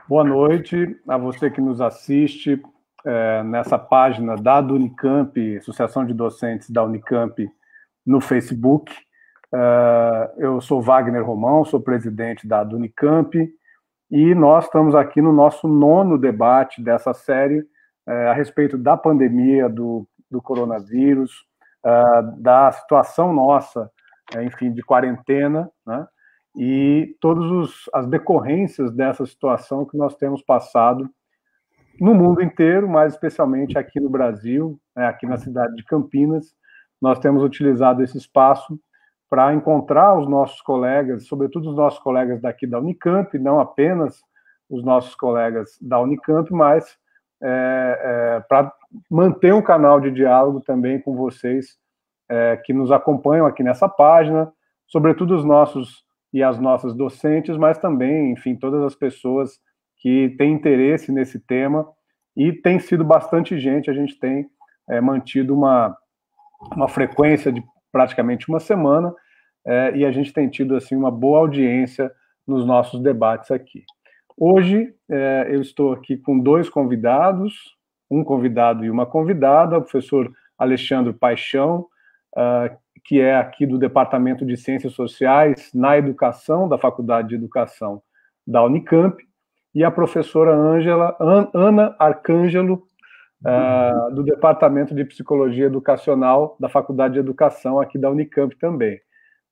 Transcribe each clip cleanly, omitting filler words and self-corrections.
Boa noite a você que nos assiste nessa página da Unicamp, Associação de Docentes da Unicamp, no Facebook. Eu sou Wagner Romão, sou presidente da Unicamp, e nós estamos aqui no nosso 9º debate dessa série a respeito da pandemia do coronavírus, da situação nossa, enfim, de quarentena, né? E todas as decorrências dessa situação que nós temos passado no mundo inteiro, mas especialmente aqui no Brasil, aqui na cidade de Campinas. Nós temos utilizado esse espaço para encontrar os nossos colegas, sobretudo os nossos colegas daqui da Unicamp, não apenas os nossos colegas da Unicamp, mas para manter um canal de diálogo também com vocês que nos acompanham aqui nessa página, sobretudo os nossos e as nossas docentes, mas também, enfim, todas as pessoas que têm interesse nesse tema, e tem sido bastante gente. A gente tem mantido uma frequência de praticamente uma semana, e a gente tem tido, assim, uma boa audiência nos nossos debates aqui. Hoje, eu estou aqui com 2 convidados, um convidado e uma convidada, o professor Alexandre Paixão, que é aqui do Departamento de Ciências Sociais na Educação, da Faculdade de Educação da Unicamp, e a professora Ana Arcângelo, do Departamento de Psicologia Educacional da Faculdade de Educação aqui da Unicamp também.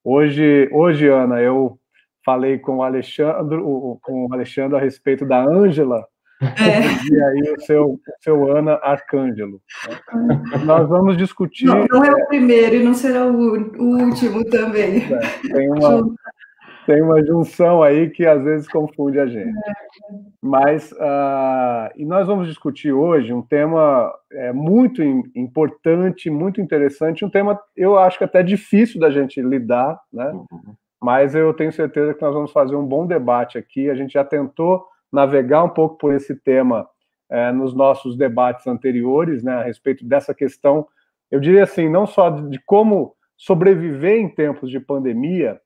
Hoje, Ana, eu falei com o Alexandre a respeito da Ângela, e aí o seu Ana Arcângelo. Nós vamos discutir... Não é o primeiro e não será o último também. Tem uma junção aí que às vezes confunde a gente. Mas, e nós vamos discutir hoje um tema muito importante, muito interessante, um tema, eu acho que até difícil da gente lidar, né? Mas eu tenho certeza que nós vamos fazer um bom debate aqui. A gente já tentou navegar um pouco por esse tema nos nossos debates anteriores, né, a respeito dessa questão, eu diria assim, não só de como sobreviver em tempos de pandemia,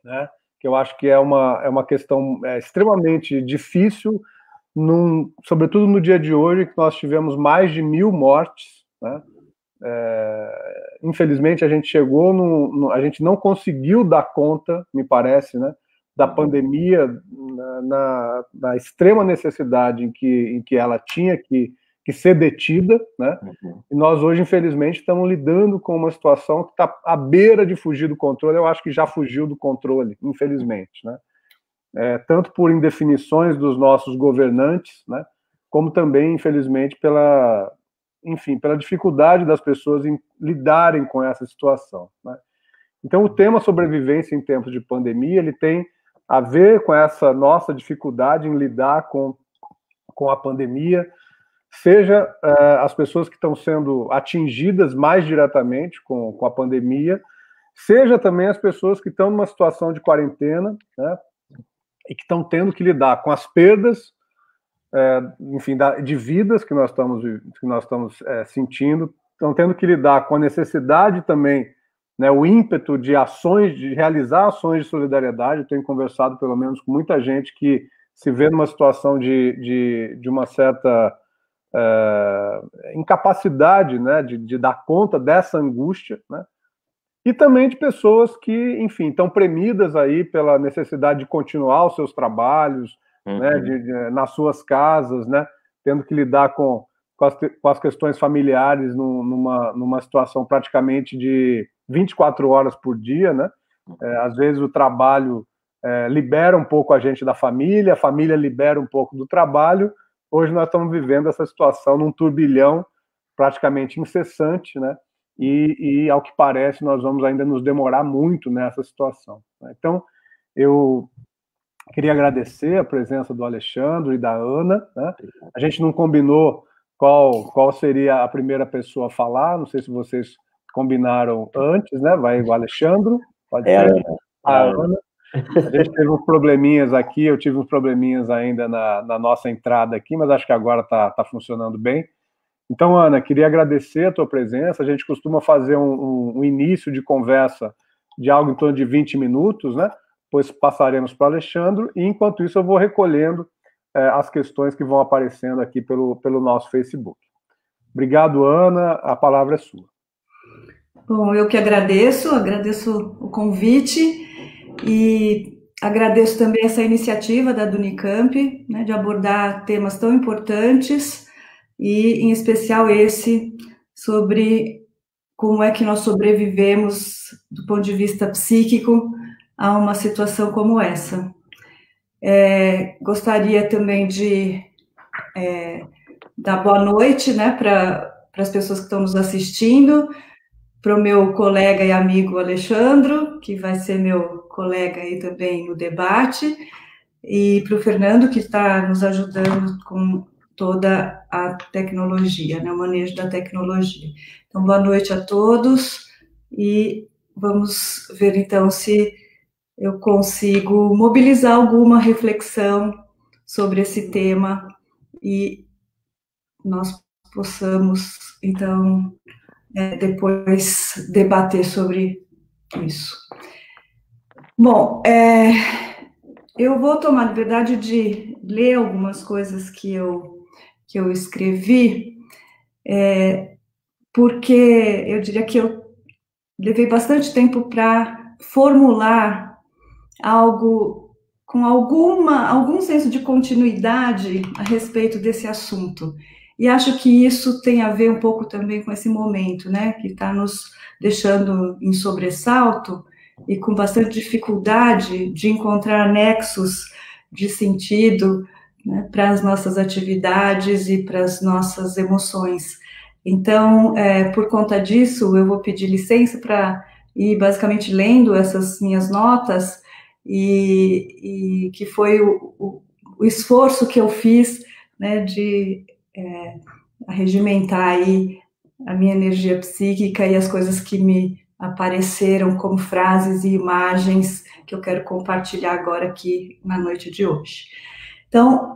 né, que eu acho que é uma questão extremamente difícil, sobretudo no dia de hoje, que nós tivemos mais de 1.000 mortes, né? Infelizmente, a gente chegou, a gente não conseguiu dar conta, me parece, né, da pandemia, na extrema necessidade em que ela tinha que ser detida, né? E nós hoje, infelizmente, estamos lidando com uma situação que está à beira de fugir do controle. Eu acho que já fugiu do controle, infelizmente, né? Tanto por indefinições dos nossos governantes, né, como também, infelizmente, pela dificuldade das pessoas em lidarem com essa situação, né? Então, o tema sobrevivência em tempos de pandemia, ele tem a ver com essa nossa dificuldade em lidar com a pandemia, seja as pessoas que estão sendo atingidas mais diretamente com a pandemia, seja também as pessoas que estão numa situação de quarentena, né, e que estão tendo que lidar com as perdas, enfim, de vidas que nós estamos sentindo, estão tendo que lidar com a necessidade também, né, o ímpeto de realizar ações de solidariedade. Eu tenho conversado, pelo menos, com muita gente que se vê numa situação de uma certa incapacidade, né, de dar conta dessa angústia, né, e também de pessoas que, enfim, estão premidas aí pela necessidade de continuar os seus trabalhos, né, nas suas casas, né, tendo que lidar com as questões familiares numa situação praticamente de 24 horas por dia, né? Às vezes o trabalho libera um pouco a gente da família, a família libera um pouco do trabalho. Hoje nós estamos vivendo essa situação num turbilhão praticamente incessante, né? E ao que parece, nós vamos ainda nos demorar muito nessa situação, né? Então, eu queria agradecer a presença do Alexandre e da Ana, né? A gente não combinou qual seria a primeira pessoa a falar, não sei se vocês combinaram antes, né? Vai o Alexandre, pode ser? A Ana. A gente teve uns probleminhas aqui, eu tive uns probleminhas ainda na nossa entrada aqui, mas acho que agora está funcionando bem. Então, Ana, queria agradecer a tua presença. A gente costuma fazer um início de conversa de algo em torno de 20 minutos, né? Depois passaremos para o Alexandre, e enquanto isso eu vou recolhendo as questões que vão aparecendo aqui pelo nosso Facebook. Obrigado, Ana, a palavra é sua. Bom, eu que agradeço o convite e agradeço também essa iniciativa da Unicamp, né, de abordar temas tão importantes e, em especial, esse sobre como é que nós sobrevivemos do ponto de vista psíquico a uma situação como essa. Gostaria também de dar boa noite, né, para as pessoas que estão nos assistindo, para o meu colega e amigo Alexandro, que vai ser meu colega aí também no debate, e para o Fernando, que está nos ajudando com toda a tecnologia, né, o manejo da tecnologia. Então, boa noite a todos, e vamos ver, então, se eu consigo mobilizar alguma reflexão sobre esse tema e nós possamos, então, depois debater sobre isso. Bom, eu vou tomar a liberdade de ler algumas coisas que eu escrevi, porque eu diria que eu levei bastante tempo para formular algo com algum senso de continuidade a respeito desse assunto. E acho que isso tem a ver um pouco também com esse momento, né, que está nos deixando em sobressalto e com bastante dificuldade de encontrar nexos de sentido, né, para as nossas atividades e para as nossas emoções. Então, por conta disso, eu vou pedir licença para ir basicamente lendo essas minhas notas, e que foi o esforço que eu fiz, né, de arregimentar aí a minha energia psíquica e as coisas que me apareceram como frases e imagens que eu quero compartilhar agora aqui na noite de hoje. Então,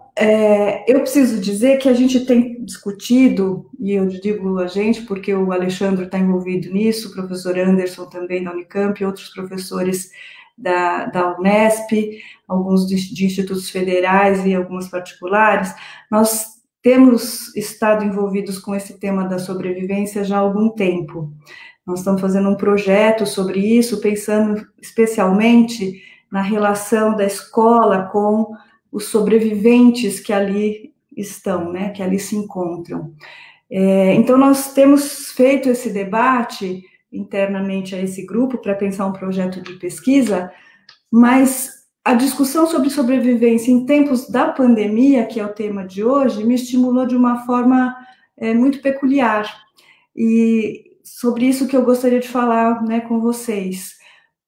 eu preciso dizer que a gente tem discutido, e eu digo a gente porque o Alexandre está envolvido nisso, o professor Anderson também da Unicamp, outros professores da Unesp, alguns de institutos federais e algumas particulares. Nós temos estado envolvidos com esse tema da sobrevivência já há algum tempo. Nós estamos fazendo um projeto sobre isso, pensando especialmente na relação da escola com os sobreviventes que ali estão, né, que ali se encontram. Então, nós temos feito esse debate internamente a esse grupo para pensar um projeto de pesquisa, mas a discussão sobre sobrevivência em tempos da pandemia, que é o tema de hoje, me estimulou de uma forma muito peculiar. E sobre isso que eu gostaria de falar, né, com vocês.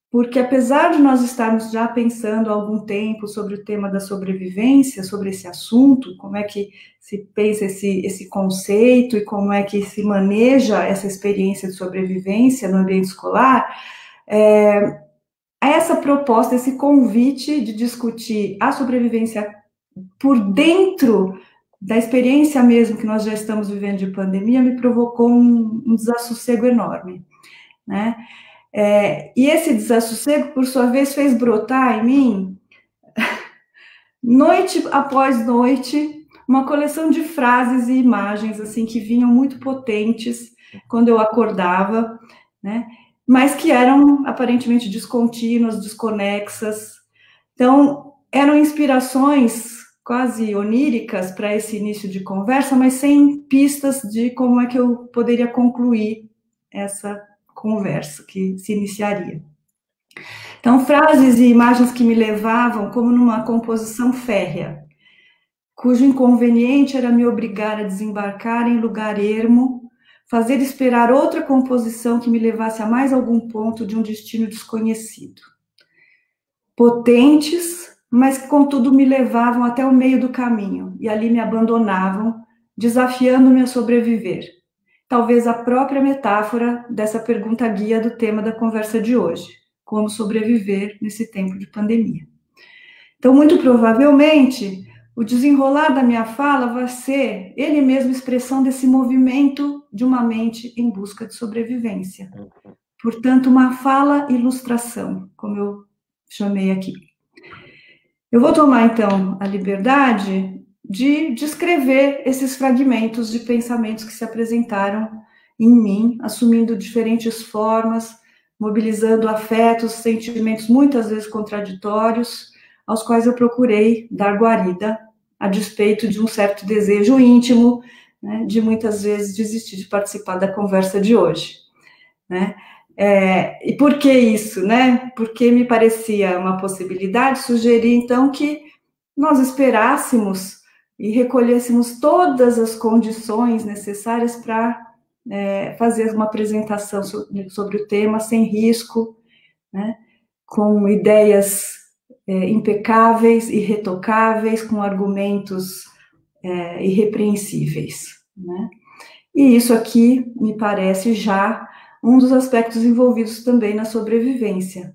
Porque apesar de nós estarmos já pensando há algum tempo sobre o tema da sobrevivência, sobre esse assunto, como é que se pensa esse conceito e como é que se maneja essa experiência de sobrevivência no ambiente escolar, essa proposta, esse convite de discutir a sobrevivência por dentro da experiência mesmo que nós já estamos vivendo de pandemia me provocou um desassossego enorme, né? E esse desassossego, por sua vez, fez brotar em mim, noite após noite, uma coleção de frases e imagens assim que vinham muito potentes quando eu acordava, né? Mas que eram aparentemente descontínuas, desconexas. Então, eram inspirações quase oníricas para esse início de conversa, mas sem pistas de como é que eu poderia concluir essa conversa que se iniciaria. Então, frases e imagens que me levavam como numa composição férrea, cujo inconveniente era me obrigar a desembarcar em lugar ermo, fazer esperar outra composição que me levasse a mais algum ponto de um destino desconhecido. Potentes, mas que, contudo, me levavam até o meio do caminho, e ali me abandonavam, desafiando-me a sobreviver. Talvez a própria metáfora dessa pergunta guia do tema da conversa de hoje, como sobreviver nesse tempo de pandemia. Então, muito provavelmente, o desenrolar da minha fala vai ser ele mesmo expressão desse movimento de uma mente em busca de sobrevivência. Portanto, uma fala-ilustração, como eu chamei aqui. Eu vou tomar, então, a liberdade de descrever esses fragmentos de pensamentos que se apresentaram em mim, assumindo diferentes formas, mobilizando afetos, sentimentos muitas vezes contraditórios, aos quais eu procurei dar guarida, a despeito de um certo desejo íntimo, né, de muitas vezes desistir de participar da conversa de hoje, né? E por que isso, né? Porque me parecia uma possibilidade, sugeri então que nós esperássemos e recolhêssemos todas as condições necessárias para fazer uma apresentação sobre o tema sem risco, né? Com ideias impecáveis, irretocáveis, com argumentos irrepreensíveis, né? E isso aqui me parece já um dos aspectos envolvidos também na sobrevivência,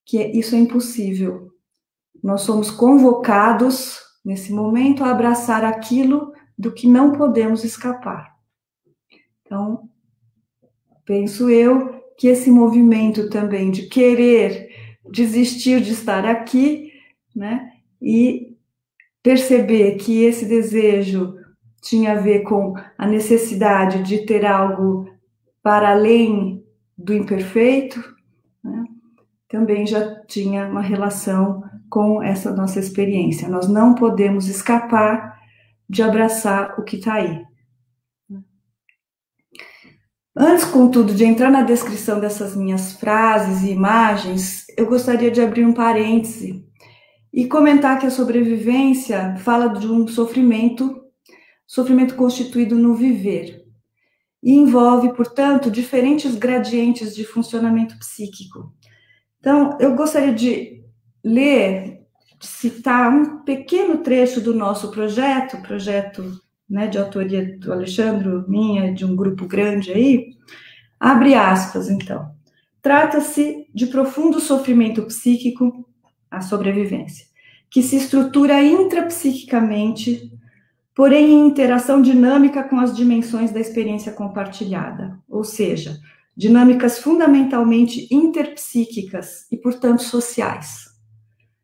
que isso é impossível. Nós somos convocados, nesse momento, a abraçar aquilo do que não podemos escapar. Então, penso eu que esse movimento também de querer desistir de estar aqui, né, e perceber que esse desejo tinha a ver com a necessidade de ter algo para além do imperfeito, né, também já tinha uma relação com essa nossa experiência. Nós não podemos escapar de abraçar o que está aí. Antes, contudo, de entrar na descrição dessas minhas frases e imagens, eu gostaria de abrir um parêntese e comentar que a sobrevivência fala de um sofrimento constituído no viver, e envolve, portanto, diferentes gradientes de funcionamento psíquico. Então, eu gostaria de citar um pequeno trecho do nosso projeto, né, de autoria do Alexandre, minha, de um grupo grande aí, abre aspas, então. Trata-se de profundo sofrimento psíquico, a sobrevivência, que se estrutura intrapsiquicamente, porém em interação dinâmica com as dimensões da experiência compartilhada, ou seja, dinâmicas fundamentalmente interpsíquicas e, portanto, sociais.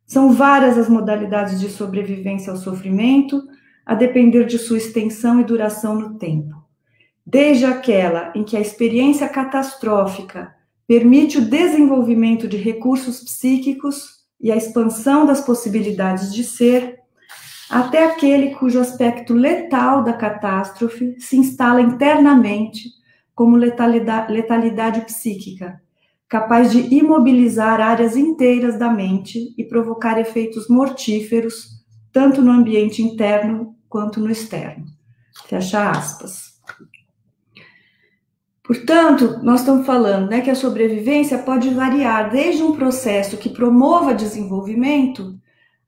São várias as modalidades de sobrevivência ao sofrimento, a depender de sua extensão e duração no tempo. Desde aquela em que a experiência catastrófica permite o desenvolvimento de recursos psíquicos e a expansão das possibilidades de ser, até aquele cujo aspecto letal da catástrofe se instala internamente como letalidade psíquica, capaz de imobilizar áreas inteiras da mente e provocar efeitos mortíferos, tanto no ambiente interno quanto no externo. Fecha aspas. Portanto, nós estamos falando, né, que a sobrevivência pode variar desde um processo que promova desenvolvimento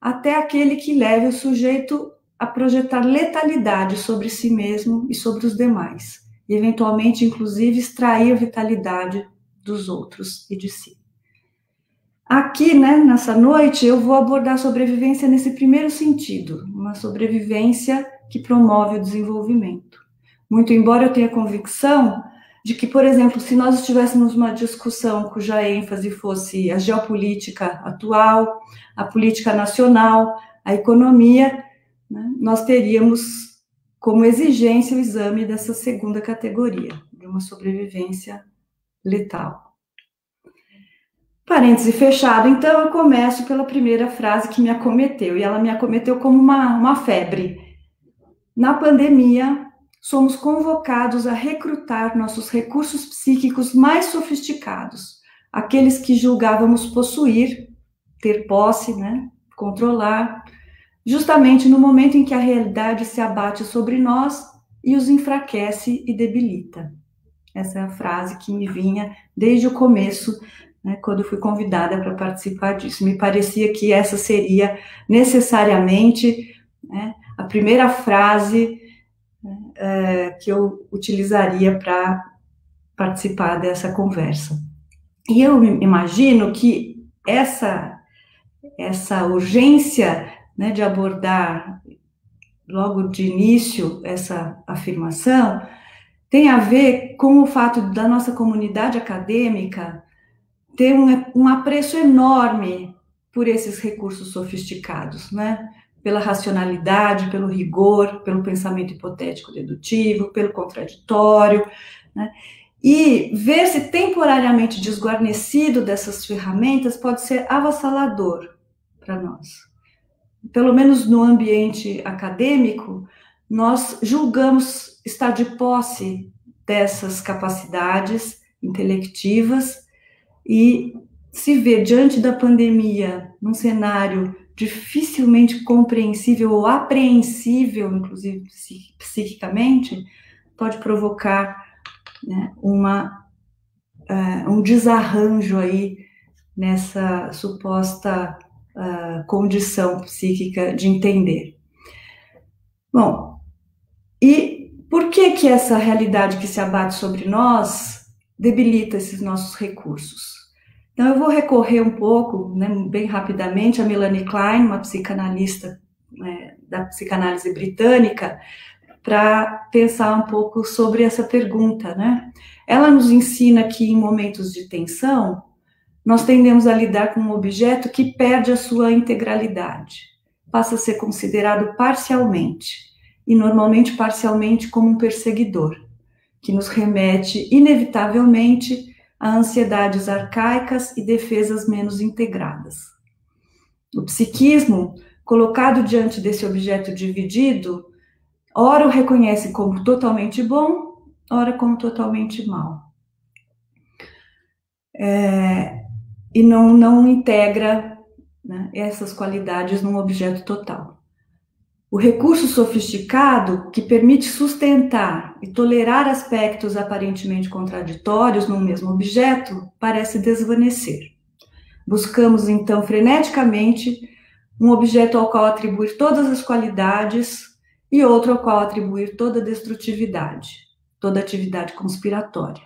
até aquele que leve o sujeito a projetar letalidade sobre si mesmo e sobre os demais, e eventualmente, inclusive, extrair a vitalidade dos outros e de si. Aqui, né, nessa noite, eu vou abordar a sobrevivência nesse primeiro sentido, uma sobrevivência que promove o desenvolvimento. Muito embora eu tenha convicção de que, por exemplo, se nós estivéssemos numa discussão cuja ênfase fosse a geopolítica atual, a política nacional, a economia, né, nós teríamos como exigência o exame dessa segunda categoria, de uma sobrevivência letal. Parêntese fechado, então eu começo pela primeira frase que me acometeu, e ela me acometeu como uma febre. Na pandemia, somos convocados a recrutar nossos recursos psíquicos mais sofisticados, aqueles que julgávamos possuir, ter posse, né, controlar, justamente no momento em que a realidade se abate sobre nós e os enfraquece e debilita. Essa é a frase que me vinha desde o começo, né, quando eu fui convidada para participar disso. Me parecia que essa seria necessariamente, né, a primeira frase que eu utilizaria para participar dessa conversa. E eu imagino que essa urgência, né, de abordar logo de início essa afirmação tem a ver com o fato da nossa comunidade acadêmica ter um apreço enorme por esses recursos sofisticados, né? pela racionalidade, pelo rigor, pelo pensamento hipotético dedutivo, pelo contraditório, né? E ver-se temporariamente desguarnecido dessas ferramentas pode ser avassalador para nós. Pelo menos no ambiente acadêmico, nós julgamos estar de posse dessas capacidades intelectivas e se ver diante da pandemia num cenário dificilmente compreensível ou apreensível, inclusive psiquicamente, pode provocar, né, um desarranjo aí nessa suposta condição psíquica de entender. Bom, e por que essa realidade que se abate sobre nós debilita esses nossos recursos? Então, eu vou recorrer um pouco, né, bem rapidamente, a Melanie Klein, uma psicanalista, né, da psicanálise britânica, para pensar um pouco sobre essa pergunta, né? Ela nos ensina que em momentos de tensão, nós tendemos a lidar com um objeto que perde a sua integralidade, passa a ser considerado parcialmente, e normalmente parcialmente como um perseguidor, que nos remete inevitavelmente a ansiedades arcaicas e defesas menos integradas. O psiquismo, colocado diante desse objeto dividido, ora o reconhece como totalmente bom, ora como totalmente mal. E não integra, né, essas qualidades num objeto total. O recurso sofisticado, que permite sustentar e tolerar aspectos aparentemente contraditórios num mesmo objeto, parece desvanecer. Buscamos, então, freneticamente, um objeto ao qual atribuir todas as qualidades e outro ao qual atribuir toda a destrutividade, toda atividade conspiratória.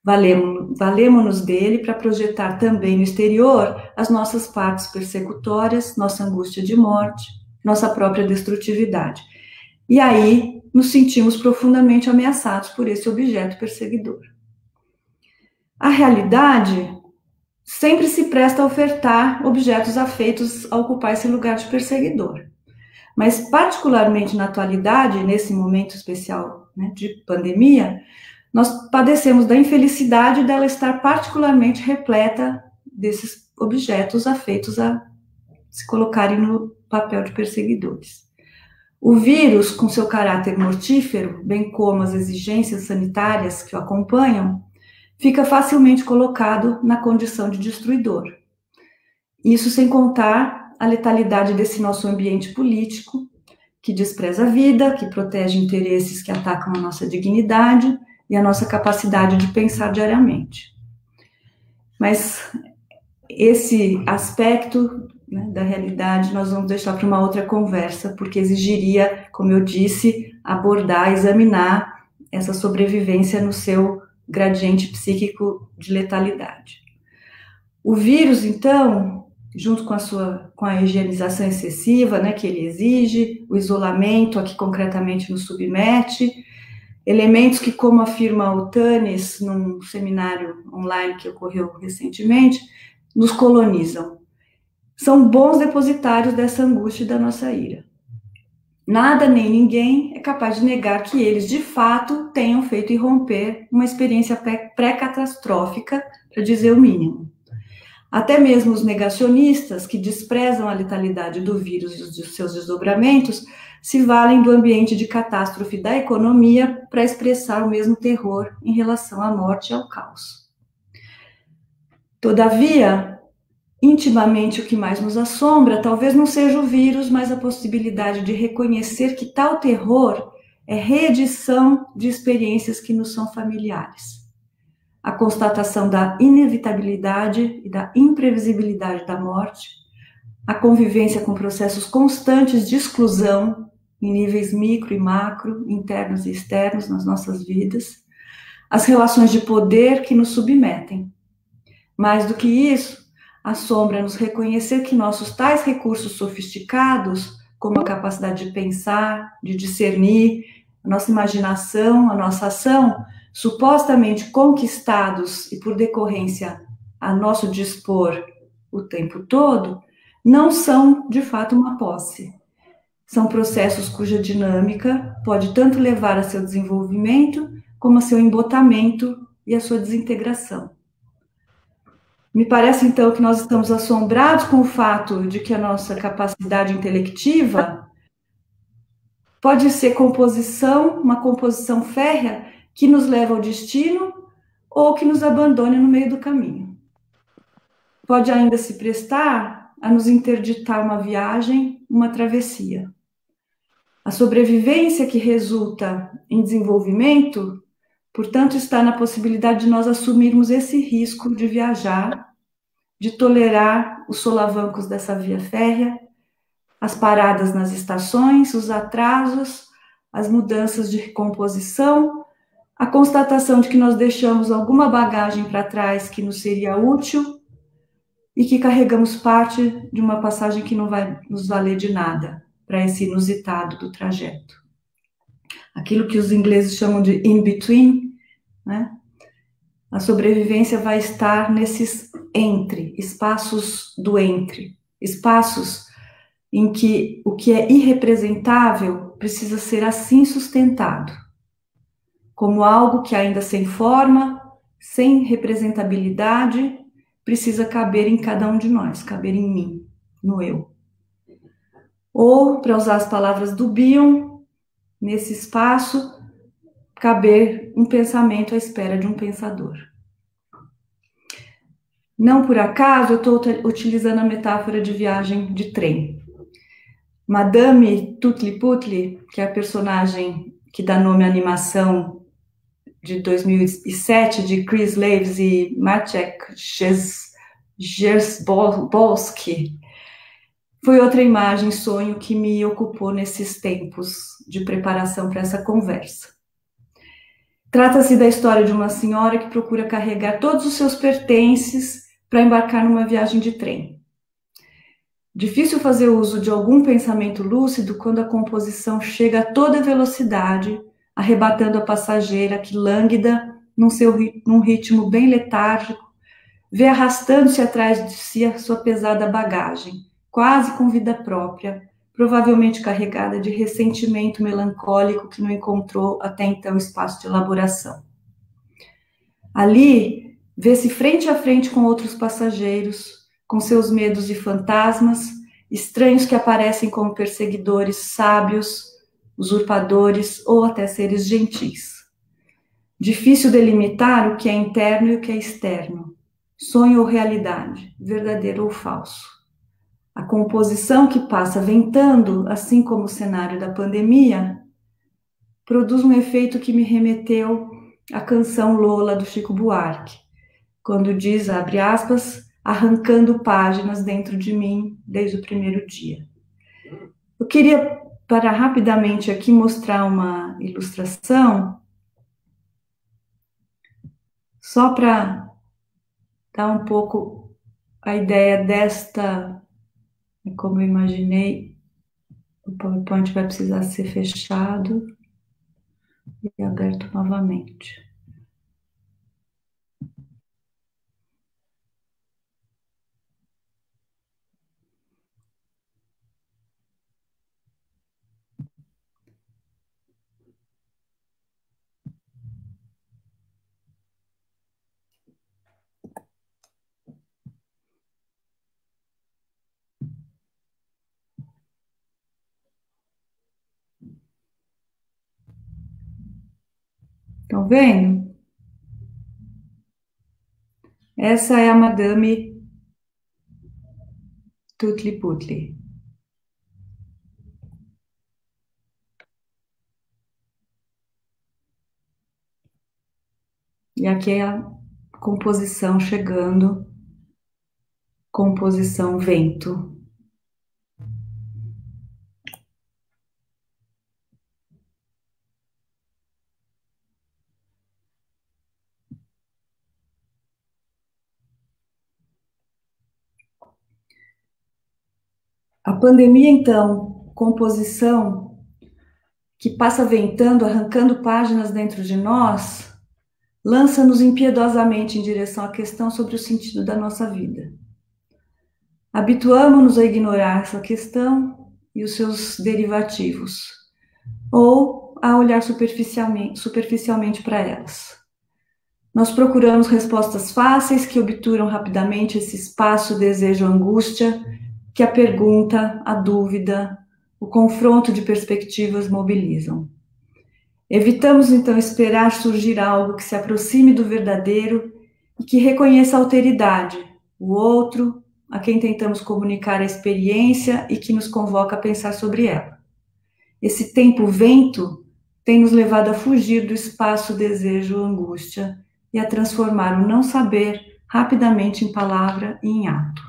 Valemo-nos dele para projetar também no exterior as nossas partes persecutórias, nossa angústia de morte, nossa própria destrutividade. E aí nos sentimos profundamente ameaçados por esse objeto perseguidor. A realidade sempre se presta a ofertar objetos afeitos a ocupar esse lugar de perseguidor. Mas, particularmente na atualidade, nesse momento especial, né, de pandemia, nós padecemos da infelicidade dela estar particularmente repleta desses objetos afeitos a se colocarem no papel de perseguidores. O vírus, com seu caráter mortífero, bem como as exigências sanitárias que o acompanham, fica facilmente colocado na condição de destruidor. Isso sem contar a letalidade desse nosso ambiente político, que despreza a vida, que protege interesses que atacam a nossa dignidade e a nossa capacidade de pensar diariamente. Mas esse aspecto, né, da realidade nós vamos deixar para uma outra conversa, porque exigiria, como eu disse, abordar, examinar essa sobrevivência no seu gradiente psíquico de letalidade. O vírus, então, junto com a higienização excessiva, né, que ele exige, o isolamento a que concretamente nos submete, elementos que, como afirma o Tanis, num seminário online que ocorreu recentemente, nos colonizam. São bons depositários dessa angústia e da nossa ira. Nada nem ninguém é capaz de negar que eles, de fato, tenham feito irromper uma experiência pré-catastrófica, para dizer o mínimo. Até mesmo os negacionistas, que desprezam a letalidade do vírus e os seus desdobramentos, se valem do ambiente de catástrofe da economia para expressar o mesmo terror em relação à morte e ao caos. Todavia, intimamente o que mais nos assombra talvez não seja o vírus, mas a possibilidade de reconhecer que tal terror é reedição de experiências que nos são familiares. A constatação da inevitabilidade e da imprevisibilidade da morte, a convivência com processos constantes de exclusão em níveis micro e macro, internos e externos nas nossas vidas, as relações de poder que nos submetem. Mais do que isso, assombra-nos reconhecer que nossos tais recursos sofisticados, como a capacidade de pensar, de discernir, a nossa imaginação, a nossa ação, supostamente conquistados e por decorrência a nosso dispor o tempo todo, não são de fato uma posse. São processos cuja dinâmica pode tanto levar a seu desenvolvimento como a seu embotamento e a sua desintegração. Me parece, então, que nós estamos assombrados com o fato de que a nossa capacidade intelectiva pode ser uma composição férrea que nos leva ao destino ou que nos abandone no meio do caminho. Pode ainda se prestar a nos interditar uma viagem, uma travessia. A sobrevivência que resulta em desenvolvimento, portanto, está na possibilidade de nós assumirmos esse risco de viajar, de tolerar os solavancos dessa via férrea, as paradas nas estações, os atrasos, as mudanças de recomposição, a constatação de que nós deixamos alguma bagagem para trás que nos seria útil e que carregamos parte de uma passagem que não vai nos valer de nada para esse inusitado do trajeto. Aquilo que os ingleses chamam de in-between, né? A sobrevivência vai estar nesses espaços do entre, espaços em que o que é irrepresentável precisa ser assim sustentado, como algo que ainda sem forma, sem representabilidade, precisa caber em cada um de nós, caber em mim, no eu. Ou, para usar as palavras do Bion, nesse espaço, caber um pensamento à espera de um pensador. Não por acaso eu estou utilizando a metáfora de viagem de trem. Madame Tutli-Putli, que é a personagem que dá nome à animação de 2007 de Chris Laves e Maciek Jerzbowski, foi outra imagem, sonho que me ocupou nesses tempos de preparação para essa conversa. Trata-se da história de uma senhora que procura carregar todos os seus pertences para embarcar numa viagem de trem. Difícil fazer uso de algum pensamento lúcido quando a composição chega a toda velocidade, arrebatando a passageira que, lânguida, num ritmo bem letárgico, vê arrastando-se atrás de si a sua pesada bagagem, quase com vida própria, provavelmente carregada de ressentimento melancólico que não encontrou até então espaço de elaboração. Ali, vê-se frente a frente com outros passageiros, com seus medos e fantasmas, estranhos que aparecem como perseguidores sábios, usurpadores ou até seres gentis. Difícil delimitar o que é interno e o que é externo, sonho ou realidade, verdadeiro ou falso. A composição que passa ventando, assim como o cenário da pandemia, produz um efeito que me remeteu à canção Lola, do Chico Buarque, quando diz, abre aspas, arrancando páginas dentro de mim desde o primeiro dia. Eu queria parar rapidamente aqui mostrar uma ilustração, só para dar um pouco a ideia desta, como eu imaginei, o PowerPoint vai precisar ser fechado e aberto novamente. Estão vendo? Essa é a Madame Tutli-Putli. E aqui é a composição chegando, composição vento. A pandemia, então, composição que passa ventando, arrancando páginas dentro de nós, lança-nos impiedosamente em direção à questão sobre o sentido da nossa vida. Habituamo-nos a ignorar essa questão e os seus derivativos, ou a olhar superficialmente para elas. Nós procuramos respostas fáceis que obturam rapidamente esse espaço, desejo, angústia, que a pergunta, a dúvida, o confronto de perspectivas mobilizam. Evitamos, então, esperar surgir algo que se aproxime do verdadeiro e que reconheça a alteridade, o outro, a quem tentamos comunicar a experiência e que nos convoca a pensar sobre ela. Esse tempo-vento tem nos levado a fugir do espaço desejo, angústia e a transformar o não saber rapidamente em palavra e em ato.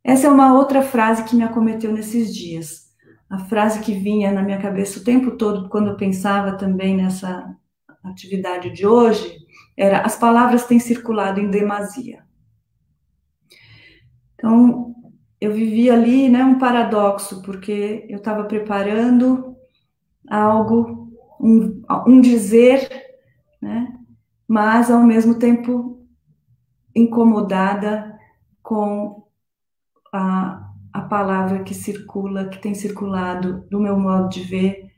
Essa é uma outra frase que me acometeu nesses dias. A frase que vinha na minha cabeça o tempo todo, quando eu pensava também nessa atividade de hoje, era: as palavras têm circulado em demasia. Então, eu vivi ali, né, um paradoxo, porque eu estava preparando algo, um dizer, né, mas ao mesmo tempo incomodada com a palavra que circula, que tem circulado do meu modo de ver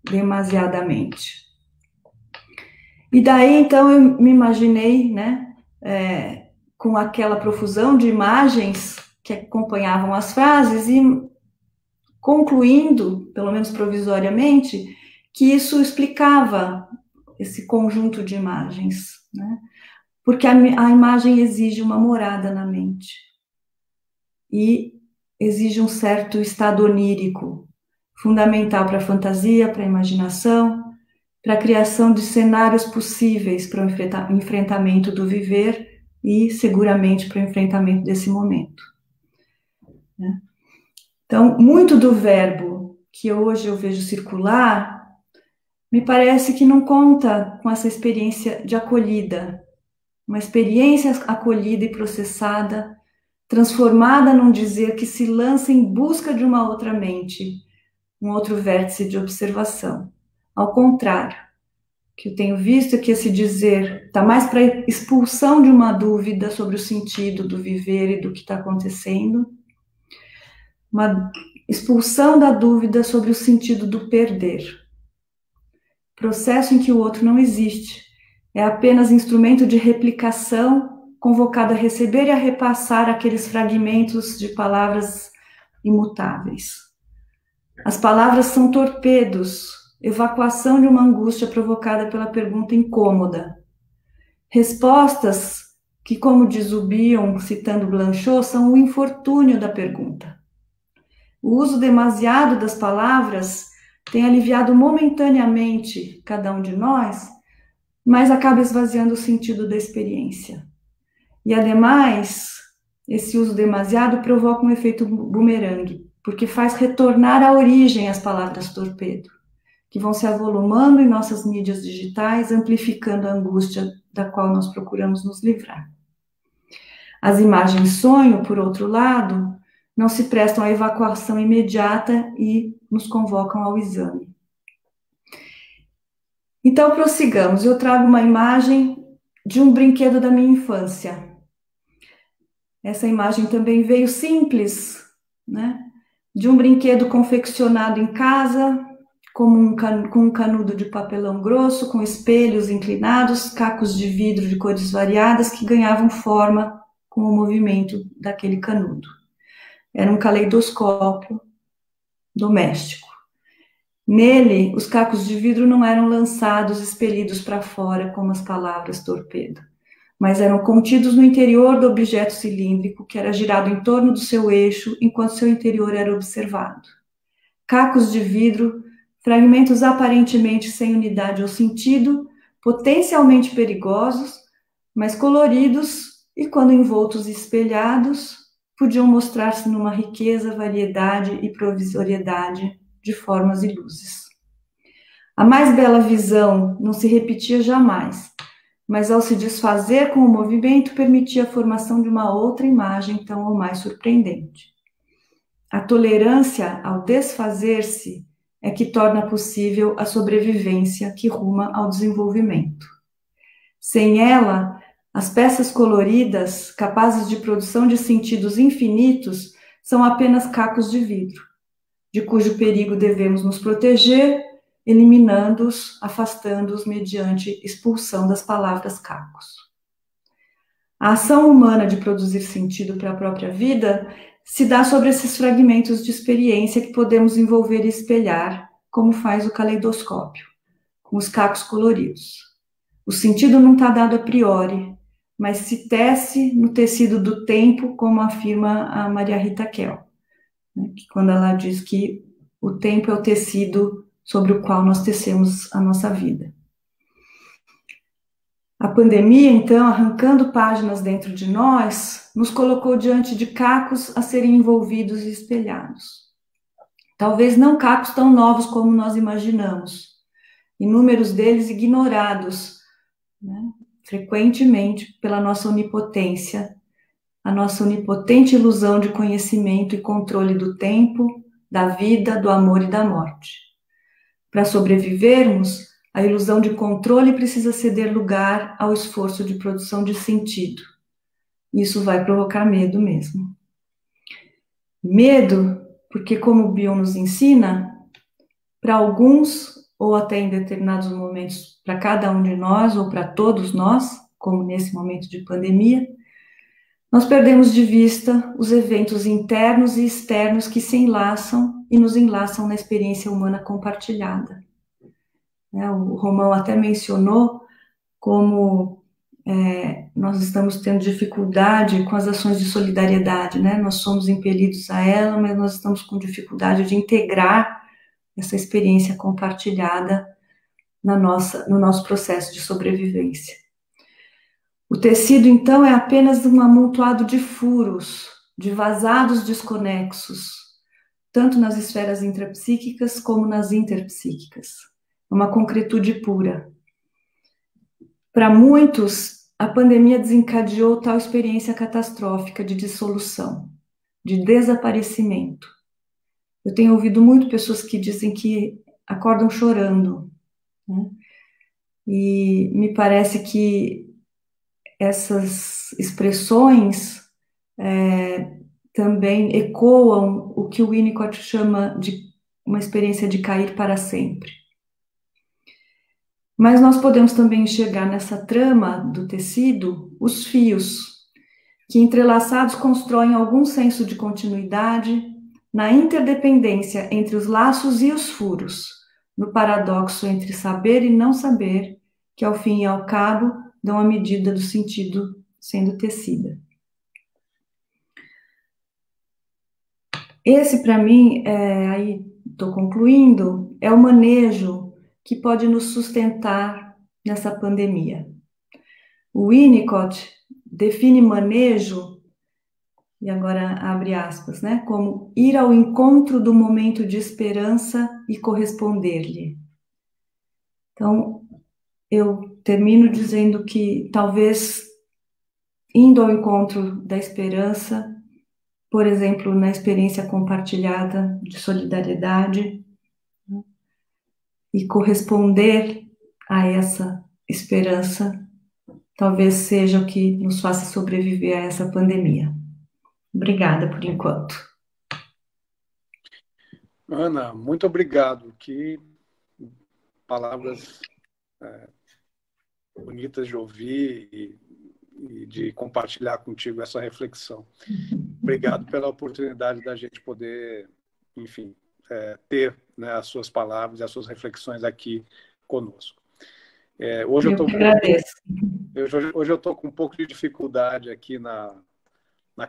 demasiadamente. E daí, então, eu me imaginei, né, com aquela profusão de imagens que acompanhavam as frases e concluindo, pelo menos provisoriamente, que isso explicava esse conjunto de imagens, né? Porque a imagem exige uma morada na mente e exige um certo estado onírico, fundamental para a fantasia, para a imaginação, para a criação de cenários possíveis para o enfrentamento do viver e, seguramente, para o enfrentamento desse momento, né? Então, muito do verbo que hoje eu vejo circular, me parece que não conta com essa experiência de acolhida, uma experiência acolhida e processada, transformada num dizer que se lança em busca de uma outra mente, um outro vértice de observação. Ao contrário, o que eu tenho visto é que esse dizer está mais para a expulsão de uma dúvida sobre o sentido do viver e do que está acontecendo, uma expulsão da dúvida sobre o sentido do perder. Processo em que o outro não existe, é apenas instrumento de replicação convocado a receber e a repassar aqueles fragmentos de palavras imutáveis. As palavras são torpedos, evacuação de uma angústia provocada pela pergunta incômoda. Respostas que, como diz o Bion, citando Blanchot, são o infortúnio da pergunta. O uso demasiado das palavras tem aliviado momentaneamente cada um de nós, mas acaba esvaziando o sentido da experiência. E, ademais, esse uso demasiado provoca um efeito bumerangue, porque faz retornar à origem as palavras torpedo, que vão se avolumando em nossas mídias digitais, amplificando a angústia da qual nós procuramos nos livrar. As imagens sonho, por outro lado, não se prestam à evacuação imediata e nos convocam ao exame. Então, prossigamos. Eu trago uma imagem de um brinquedo da minha infância. Essa imagem também veio simples, né? De um brinquedo confeccionado em casa, com um canudo de papelão grosso, com espelhos inclinados, cacos de vidro de cores variadas que ganhavam forma com o movimento daquele canudo. Era um caleidoscópio doméstico. Nele, os cacos de vidro não eram lançados, expelidos para fora, como as palavras torpedo, mas eram contidos no interior do objeto cilíndrico, que era girado em torno do seu eixo, enquanto seu interior era observado. Cacos de vidro, fragmentos aparentemente sem unidade ou sentido, potencialmente perigosos, mas coloridos e, quando envoltos e espelhados, podiam mostrar-se numa riqueza, variedade e provisoriedade de formas e luzes. A mais bela visão não se repetia jamais, mas ao se desfazer com o movimento, permitia a formação de uma outra imagem tão ou mais surpreendente. A tolerância ao desfazer-se é que torna possível a sobrevivência que ruma ao desenvolvimento. Sem ela, as peças coloridas, capazes de produção de sentidos infinitos, são apenas cacos de vidro, de cujo perigo devemos nos proteger, eliminando-os, afastando-os mediante expulsão das palavras cacos. A ação humana de produzir sentido para a própria vida se dá sobre esses fragmentos de experiência que podemos envolver e espelhar, como faz o caleidoscópio, com os cacos coloridos. O sentido não está dado a priori, mas se tece no tecido do tempo, como afirma a Maria Rita Kell, né, quando ela diz que o tempo é o tecido sobre o qual nós tecemos a nossa vida. A pandemia, então, arrancando páginas dentro de nós, nos colocou diante de cacos a serem envolvidos e espelhados. Talvez não cacos tão novos como nós imaginamos, inúmeros deles ignorados, né, frequentemente pela nossa onipotência, a nossa onipotente ilusão de conhecimento e controle do tempo, da vida, do amor e da morte. Para sobrevivermos, a ilusão de controle precisa ceder lugar ao esforço de produção de sentido. Isso vai provocar medo mesmo. Medo, porque como o Bion nos ensina, para alguns, ou até em determinados momentos, para cada um de nós, ou para todos nós, como nesse momento de pandemia, nós perdemos de vista os eventos internos e externos que se enlaçam e nos enlaçam na experiência humana compartilhada. O Romão até mencionou como nós estamos tendo dificuldade com as ações de solidariedade, né? Nós somos impelidos a ela, mas nós estamos com dificuldade de integrar essa experiência compartilhada no nosso processo de sobrevivência. O tecido, então, é apenas um amontoado de furos, de vazados desconexos, tanto nas esferas intrapsíquicas como nas interpsíquicas. Uma concretude pura. Para muitos, a pandemia desencadeou tal experiência catastrófica de dissolução, de desaparecimento. Eu tenho ouvido muito pessoas que dizem que acordam chorando, né? E me parece que essas expressões também ecoam o que o Winnicott chama de uma experiência de cair para sempre. Mas nós podemos também enxergar nessa trama do tecido os fios, que entrelaçados constroem algum senso de continuidade na interdependência entre os laços e os furos, no paradoxo entre saber e não saber, que ao fim e ao cabo dão a medida do sentido sendo tecida. Esse, para mim, aí estou concluindo, é o manejo que pode nos sustentar nessa pandemia. O Winnicott define manejo, e agora abre aspas, né, como ir ao encontro do momento de esperança e corresponder-lhe. Então, eu termino dizendo que talvez indo ao encontro da esperança, por exemplo, na experiência compartilhada de solidariedade, e corresponder a essa esperança, talvez seja o que nos faça sobreviver a essa pandemia. Obrigada por enquanto. Ana, muito obrigado. Que palavras bonitas de ouvir e de compartilhar contigo essa reflexão. Obrigado pela oportunidade da gente poder, enfim, ter, né, as suas palavras e as suas reflexões aqui conosco. Hoje eu estou com um pouco de dificuldade aqui na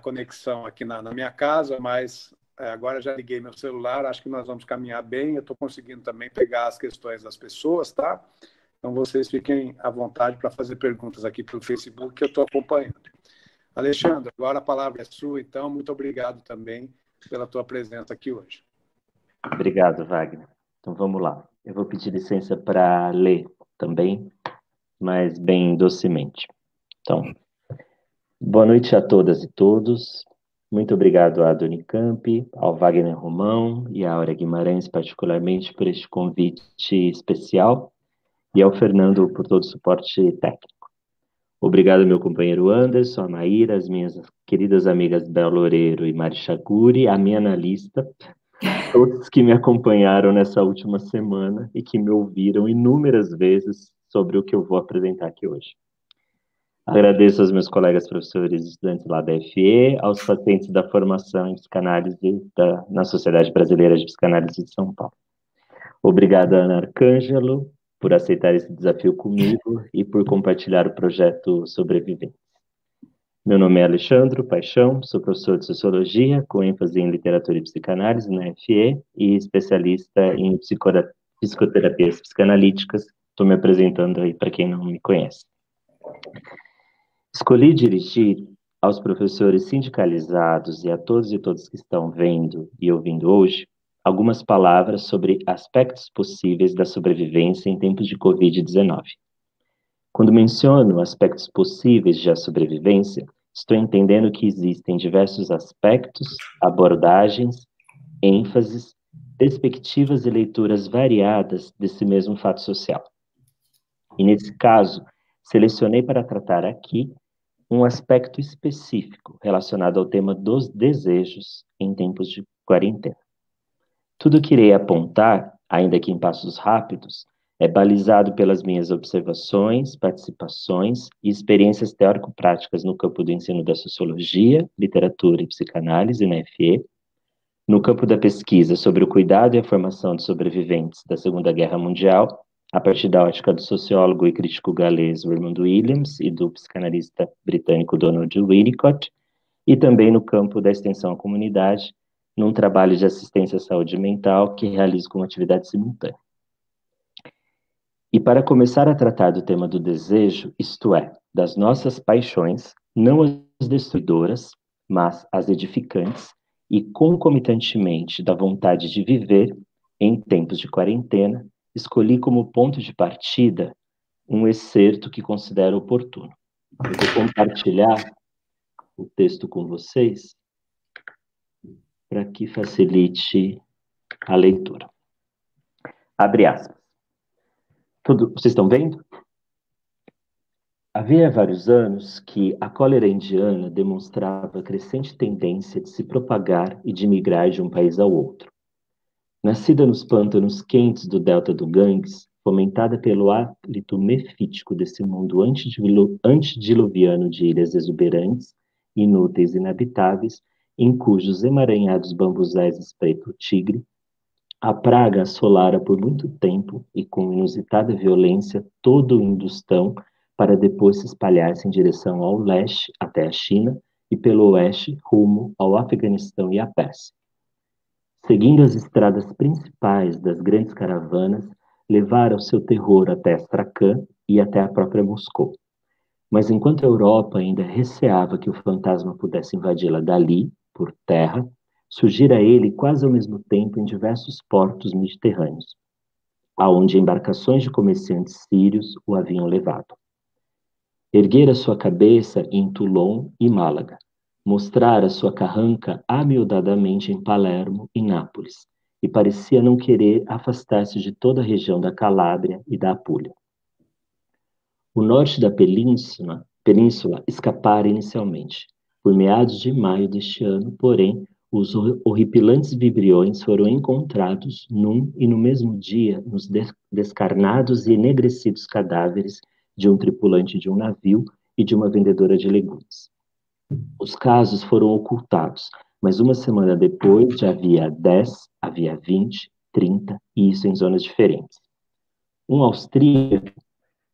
conexão aqui na minha casa, mas agora já liguei meu celular, acho que nós vamos caminhar bem. Eu estou conseguindo também pegar as questões das pessoas, tá? Então vocês fiquem à vontade para fazer perguntas aqui pelo Facebook, que eu estou acompanhando. Alexandre, agora a palavra é sua, então muito obrigado também pela tua presença aqui hoje. Obrigado, Wagner. Então vamos lá. Eu vou pedir licença para ler também, mas bem docemente. Então, boa noite a todas e todos. Muito obrigado à Unicamp, ao Wagner Romão e à Áurea Guimarães, particularmente, por este convite especial, e ao Fernando por todo o suporte técnico. Obrigado, meu companheiro Anderson, a Maíra, as minhas queridas amigas Bel Loureiro e Mari Chaguri, a minha analista, todos que me acompanharam nessa última semana e que me ouviram inúmeras vezes sobre o que eu vou apresentar aqui hoje. Agradeço aos meus colegas professores e estudantes lá da FE, aos pacientes da formação em psicanálise na Sociedade Brasileira de Psicanálise de São Paulo. Obrigado, Ana Arcângelo, por aceitar esse desafio comigo e por compartilhar o projeto Sobreviventes. Meu nome é Alexandre Paixão, sou professor de Sociologia, com ênfase em Literatura e Psicanálise na FE e especialista em psicoterapias psicanalíticas. Estou me apresentando aí para quem não me conhece. Escolhi dirigir aos professores sindicalizados e a todos e todas que estão vendo e ouvindo hoje algumas palavras sobre aspectos possíveis da sobrevivência em tempos de Covid-19. Quando menciono aspectos possíveis de sobrevivência, estou entendendo que existem diversos aspectos, abordagens, ênfases, perspectivas e leituras variadas desse mesmo fato social. E nesse caso, selecionei para tratar aqui um aspecto específico relacionado ao tema dos desejos em tempos de quarentena. Tudo que irei apontar, ainda que em passos rápidos, é balizado pelas minhas observações, participações e experiências teórico-práticas no campo do ensino da sociologia, literatura e psicanálise na FE, no campo da pesquisa sobre o cuidado e a formação de sobreviventes da Segunda Guerra Mundial, a partir da ótica do sociólogo e crítico galês Raymond Williams e do psicanalista britânico Donald Winnicott, e também no campo da extensão à comunidade, num trabalho de assistência à saúde mental que realizo como atividade simultânea. E para começar a tratar do tema do desejo, isto é, das nossas paixões, não as destruidoras, mas as edificantes, e concomitantemente da vontade de viver em tempos de quarentena, escolhi como ponto de partida um excerto que considero oportuno. Eu vou compartilhar o texto com vocês para que facilite a leitura. Abre aspas. Vocês estão vendo? Havia vários anos que a cólera indiana demonstrava crescente tendência de se propagar e de migrar de um país ao outro. Nascida nos pântanos quentes do delta do Ganges, fomentada pelo hálito mefítico desse mundo antediluviano de ilhas exuberantes, inúteis e inabitáveis, em cujos emaranhados bambuzais espreita o tigre, a praga assolara por muito tempo e com inusitada violência todo o Hindustão para depois se espalhar-se em direção ao leste até a China e pelo oeste rumo ao Afeganistão e à Pérsia. Seguindo as estradas principais das grandes caravanas, levaram o seu terror até Astrakhan e até a própria Moscou. Mas enquanto a Europa ainda receava que o fantasma pudesse invadi-la dali, por terra, surgira ele quase ao mesmo tempo em diversos portos mediterrâneos, aonde embarcações de comerciantes sírios o haviam levado. Erguera sua cabeça em Toulon e Málaga, mostrara sua carranca amiudadamente em Palermo e Nápoles, e parecia não querer afastar-se de toda a região da Calábria e da Apúlia. O norte da península escapara inicialmente. Por meados de maio deste ano, porém, os horripilantes vibriões foram encontrados num e no mesmo dia nos descarnados e enegrecidos cadáveres de um tripulante de um navio e de uma vendedora de legumes. Os casos foram ocultados, mas uma semana depois já havia 10, havia 20, 30, e isso em zonas diferentes. Um austríaco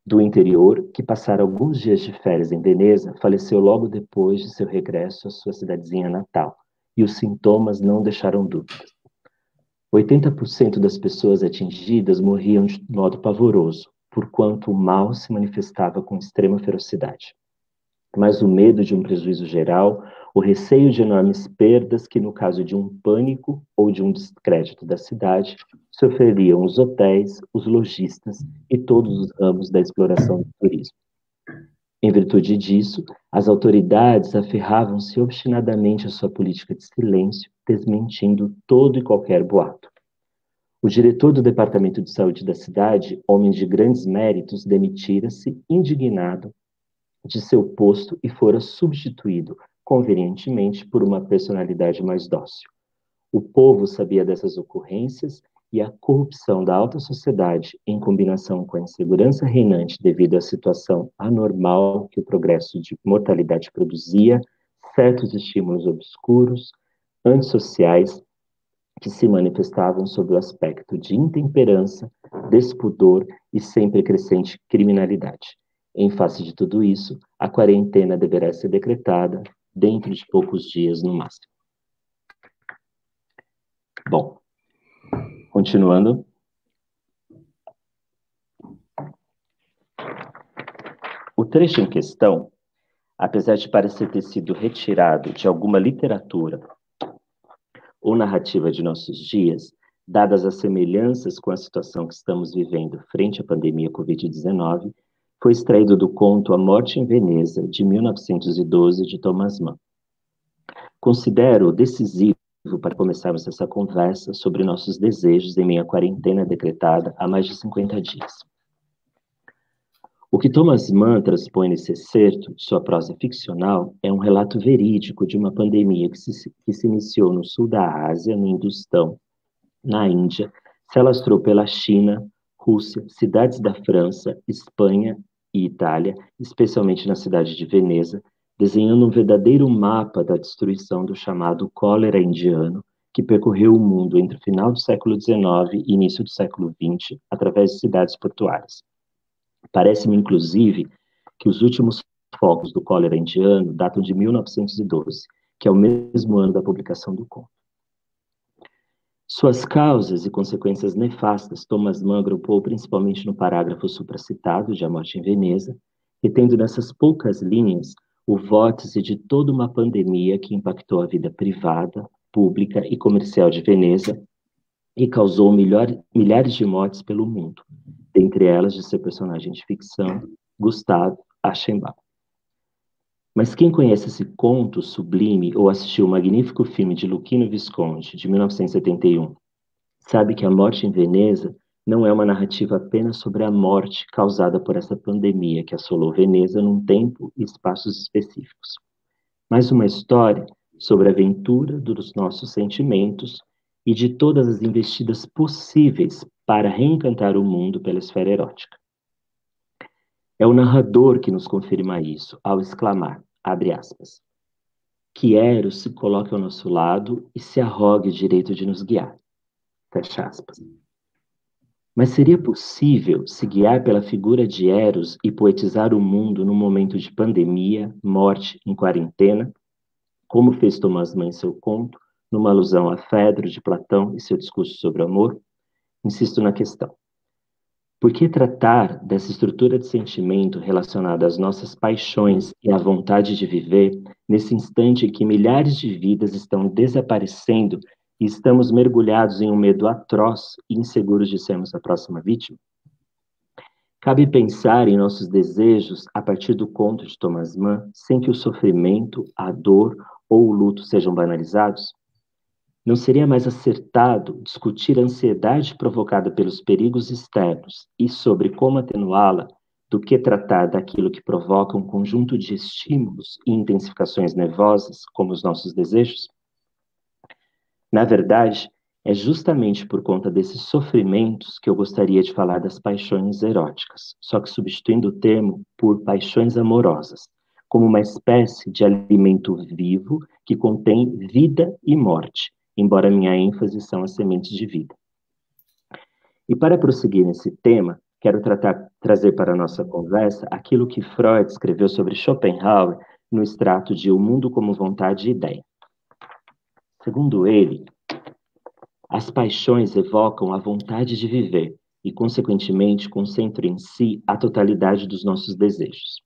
do interior, que passara alguns dias de férias em Veneza, faleceu logo depois de seu regresso à sua cidadezinha natal, e os sintomas não deixaram dúvidas. 80% das pessoas atingidas morriam de modo pavoroso, porquanto o mal se manifestava com extrema ferocidade. Mas o medo de um prejuízo geral, o receio de enormes perdas que, no caso de um pânico ou de um descrédito da cidade, sofreriam os hotéis, os lojistas e todos os ramos da exploração do turismo. Em virtude disso, as autoridades aferravam-se obstinadamente à sua política de silêncio, desmentindo todo e qualquer boato. O diretor do Departamento de Saúde da cidade, homem de grandes méritos, demitira-se, indignado, de seu posto e fora substituído, convenientemente, por uma personalidade mais dócil. O povo sabia dessas ocorrências e a corrupção da alta sociedade, em combinação com a insegurança reinante devido à situação anormal que o progresso de mortalidade produzia, certos estímulos obscuros, antissociais, que se manifestavam sob o aspecto de intemperança, despudor e sempre crescente criminalidade. Em face de tudo isso, a quarentena deverá ser decretada dentro de poucos dias no máximo. Bom, continuando. O trecho em questão, apesar de parecer ter sido retirado de alguma literatura ou narrativa de nossos dias, dadas as semelhanças com a situação que estamos vivendo frente à pandemia Covid-19, foi extraído do conto A Morte em Veneza, de 1912, de Thomas Mann. Considero decisivo para começarmos essa conversa sobre nossos desejos em meio à quarentena decretada há mais de 50 dias. O que Thomas Mann transpõe nesse excerto de sua prosa ficcional é um relato verídico de uma pandemia que se iniciou no sul da Ásia, no Hindustão, na Índia, se alastrou pela China, Rússia, cidades da França, Espanha e Itália, especialmente na cidade de Veneza, desenhando um verdadeiro mapa da destruição do chamado cólera indiano, que percorreu o mundo entre o final do século XIX e início do século XX, através de cidades portuárias. Parece-me, inclusive, que os últimos focos do cólera indiano datam de 1912, que é o mesmo ano da publicação do conto. Suas causas e consequências nefastas Thomas Mann agrupou principalmente no parágrafo supracitado de A Morte em Veneza, e tendo nessas poucas linhas o vórtice de toda uma pandemia que impactou a vida privada, pública e comercial de Veneza e causou milhares de mortes pelo mundo, dentre elas de seu personagem de ficção, Gustave Aschenbach. Mas quem conhece esse conto sublime ou assistiu o magnífico filme de Luchino Visconti, de 1971, sabe que A Morte em Veneza não é uma narrativa apenas sobre a morte causada por essa pandemia que assolou Veneza num tempo e espaços específicos, mas uma história sobre a aventura dos nossos sentimentos e de todas as investidas possíveis para reencantar o mundo pela esfera erótica. É o narrador que nos confirma isso, ao exclamar, abre aspas, que Eros se coloque ao nosso lado e se arrogue o direito de nos guiar, fecha aspas. Mas seria possível se guiar pela figura de Eros e poetizar o mundo num momento de pandemia, morte, em quarentena, como fez Thomas Mann em seu conto, numa alusão a Fedro de Platão e seu discurso sobre o amor? Insisto na questão. Por que tratar dessa estrutura de sentimento relacionada às nossas paixões e à vontade de viver, nesse instante em que milhares de vidas estão desaparecendo e estamos mergulhados em um medo atroz e inseguros de sermos a próxima vítima? Cabe pensar em nossos desejos a partir do conto de Thomas Mann, sem que o sofrimento, a dor ou o luto sejam banalizados? Não seria mais acertado discutir a ansiedade provocada pelos perigos externos e sobre como atenuá-la, do que tratar daquilo que provoca um conjunto de estímulos e intensificações nervosas, como os nossos desejos? Na verdade, é justamente por conta desses sofrimentos que eu gostaria de falar das paixões eróticas, só que substituindo o termo por paixões amorosas, como uma espécie de alimento vivo que contém vida e morte, embora minha ênfase são as sementes de vida. E para prosseguir nesse tema, quero trazer para a nossa conversa aquilo que Freud escreveu sobre Schopenhauer no extrato de O Mundo como Vontade e Ideia. Segundo ele, as paixões evocam a vontade de viver e, consequentemente, concentram em si a totalidade dos nossos desejos.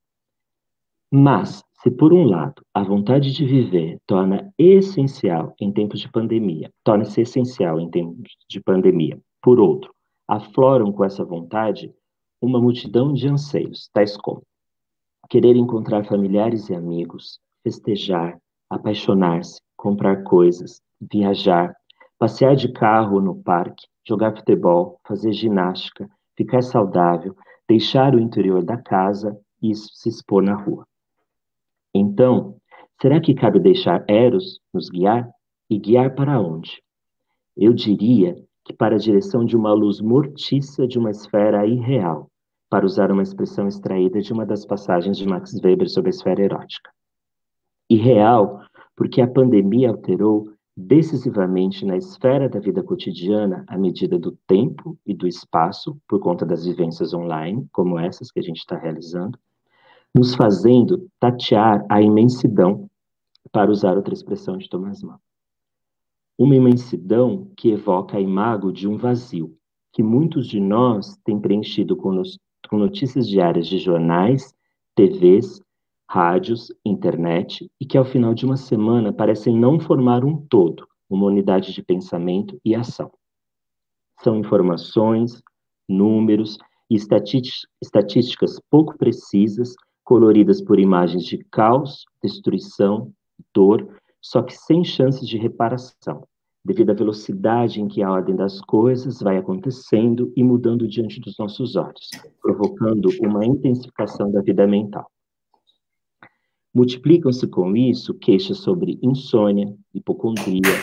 Mas, se por um lado a vontade de viver torna-se essencial em tempos de pandemia, por outro, afloram com essa vontade uma multidão de anseios, tais como querer encontrar familiares e amigos, festejar, apaixonar-se, comprar coisas, viajar, passear de carro no parque, jogar futebol, fazer ginástica, ficar saudável, deixar o interior da casa e se expor na rua. Então, será que cabe deixar Eros nos guiar? E guiar para onde? Eu diria que para a direção de uma luz mortiça de uma esfera irreal, para usar uma expressão extraída de uma das passagens de Max Weber sobre a esfera erótica. Irreal, porque a pandemia alterou decisivamente na esfera da vida cotidiana a medida do tempo e do espaço, por conta das vivências online, como essas que a gente está realizando, nos fazendo tatear a imensidão, para usar outra expressão de Thomas Mann. Uma imensidão que evoca a imago de um vazio, que muitos de nós têm preenchido com notícias diárias de jornais, TVs, rádios, internet, e que ao final de uma semana parecem não formar um todo, uma unidade de pensamento e ação. São informações, números e estatísticas pouco precisas, coloridas por imagens de caos, destruição, dor, só que sem chances de reparação, devido à velocidade em que a ordem das coisas vai acontecendo e mudando diante dos nossos olhos, provocando uma intensificação da vida mental. Multiplicam-se com isso queixas sobre insônia, hipocondria,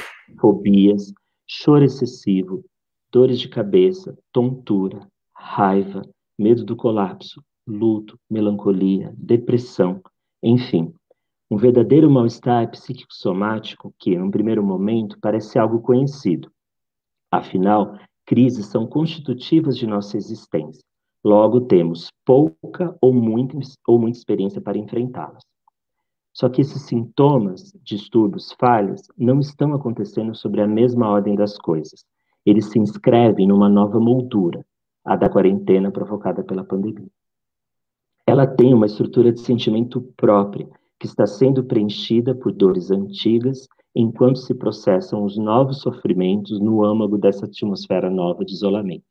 fobias, choro excessivo, dores de cabeça, tontura, raiva, medo do colapso, luto, melancolia, depressão, enfim, um verdadeiro mal-estar psíquico-somático que, num primeiro momento, parece algo conhecido. Afinal, crises são constitutivas de nossa existência. Logo, temos pouca ou muita experiência para enfrentá-las. Só que esses sintomas, distúrbios, falhas, não estão acontecendo sobre a mesma ordem das coisas. Eles se inscrevem numa nova moldura, a da quarentena provocada pela pandemia. Ela tem uma estrutura de sentimento própria, que está sendo preenchida por dores antigas, enquanto se processam os novos sofrimentos no âmago dessa atmosfera nova de isolamento.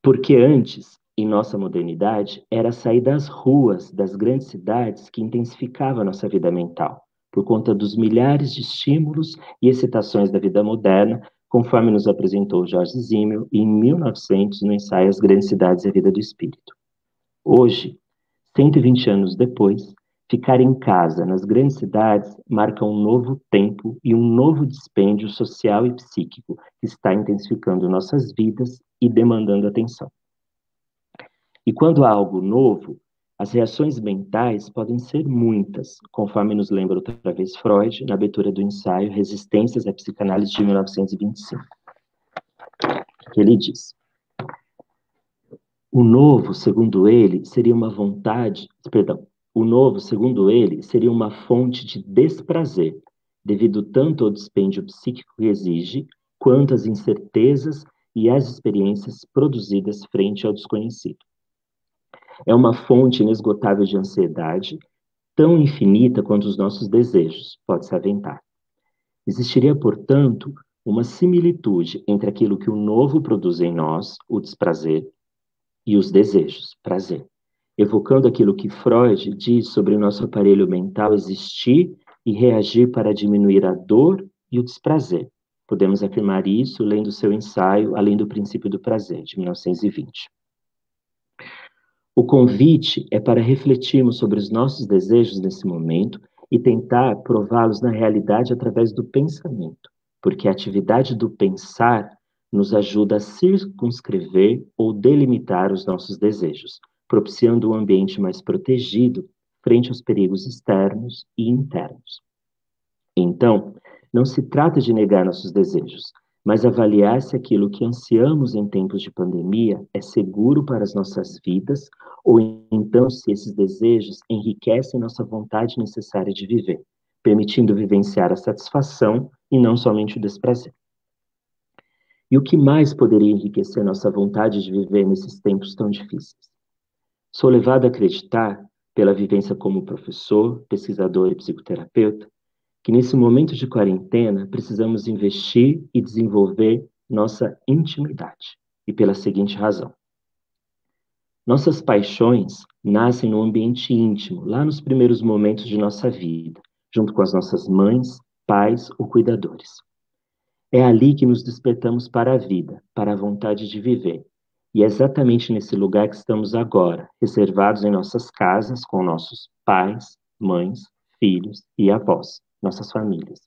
Porque antes, em nossa modernidade, era sair das ruas das grandes cidades que intensificava a nossa vida mental, por conta dos milhares de estímulos e excitações da vida moderna, conforme nos apresentou Jorge Simmel em 1900 no ensaio As Grandes Cidades e a Vida do Espírito. Hoje, 120 anos depois, ficar em casa nas grandes cidades marca um novo tempo e um novo dispêndio social e psíquico que está intensificando nossas vidas e demandando atenção. E quando há algo novo, as reações mentais podem ser muitas, conforme nos lembra outra vez Freud, na abertura do ensaio Resistências à Psicanálise de 1925. Que ele diz: o novo, segundo ele, seria uma fonte de desprazer, devido tanto ao dispêndio psíquico que exige, quanto às incertezas e às experiências produzidas frente ao desconhecido. É uma fonte inesgotável de ansiedade, tão infinita quanto os nossos desejos, pode-se aventar. Existiria, portanto, uma similitude entre aquilo que o novo produz em nós, o desprazer, e os desejos, prazer, evocando aquilo que Freud diz sobre o nosso aparelho mental existir e reagir para diminuir a dor e o desprazer. Podemos afirmar isso lendo seu ensaio Além do Princípio do Prazer, de 1920. O convite é para refletirmos sobre os nossos desejos nesse momento e tentar prová-los na realidade através do pensamento, porque a atividade do pensar nos ajuda a circunscrever ou delimitar os nossos desejos, propiciando um ambiente mais protegido frente aos perigos externos e internos. Então, não se trata de negar nossos desejos, mas avaliar se aquilo que ansiamos em tempos de pandemia é seguro para as nossas vidas, ou então se esses desejos enriquecem nossa vontade necessária de viver, permitindo vivenciar a satisfação e não somente o desprazer. E o que mais poderia enriquecer nossa vontade de viver nesses tempos tão difíceis? Sou levado a acreditar, pela vivência como professor, pesquisador e psicoterapeuta, que nesse momento de quarentena precisamos investir e desenvolver nossa intimidade. E pela seguinte razão: nossas paixões nascem no ambiente íntimo, lá nos primeiros momentos de nossa vida, junto com as nossas mães, pais ou cuidadores. É ali que nos despertamos para a vida, para a vontade de viver. E é exatamente nesse lugar que estamos agora, reservados em nossas casas, com nossos pais, mães, filhos e avós, nossas famílias.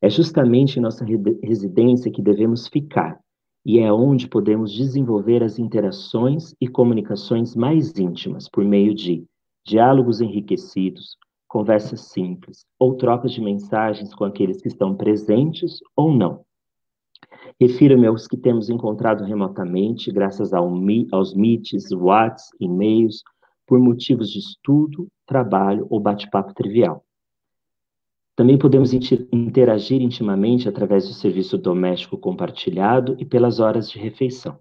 É justamente em nossa residência que devemos ficar, e é onde podemos desenvolver as interações e comunicações mais íntimas, por meio de diálogos enriquecidos, conversas simples, ou trocas de mensagens com aqueles que estão presentes ou não. Refiro-me aos que temos encontrado remotamente, graças aos Meets, Whats, e-mails, por motivos de estudo, trabalho ou bate-papo trivial. Também podemos interagir intimamente através do serviço doméstico compartilhado e pelas horas de refeição.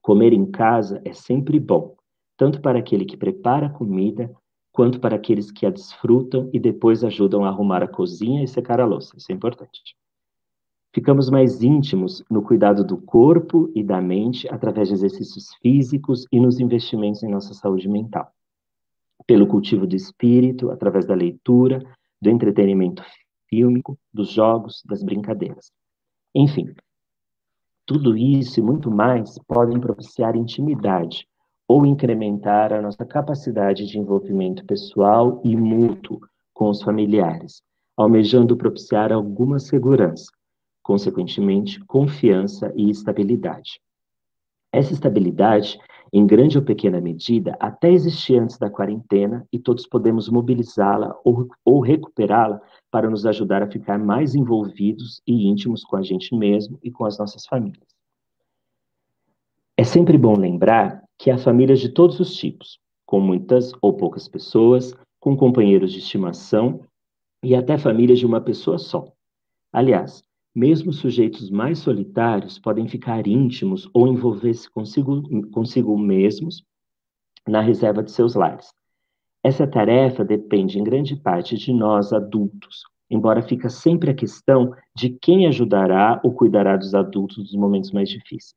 Comer em casa é sempre bom, tanto para aquele que prepara a comida, quanto para aqueles que a desfrutam e depois ajudam a arrumar a cozinha e secar a louça. Isso é importante. Ficamos mais íntimos no cuidado do corpo e da mente através de exercícios físicos e nos investimentos em nossa saúde mental. Pelo cultivo do espírito, através da leitura, do entretenimento fílmico, dos jogos, das brincadeiras. Enfim, tudo isso e muito mais podem propiciar intimidade ou incrementar a nossa capacidade de envolvimento pessoal e mútuo com os familiares, almejando propiciar alguma segurança, consequentemente, confiança e estabilidade. Essa estabilidade, em grande ou pequena medida, até existia antes da quarentena e todos podemos mobilizá-la ou recuperá-la para nos ajudar a ficar mais envolvidos e íntimos com a gente mesmo e com as nossas famílias. É sempre bom lembrar que há famílias de todos os tipos, com muitas ou poucas pessoas, com companheiros de estimação e até famílias de uma pessoa só. Aliás, mesmo sujeitos mais solitários podem ficar íntimos ou envolver-se consigo mesmos na reserva de seus lares. Essa tarefa depende em grande parte de nós, adultos, embora fica sempre a questão de quem ajudará ou cuidará dos adultos nos momentos mais difíceis.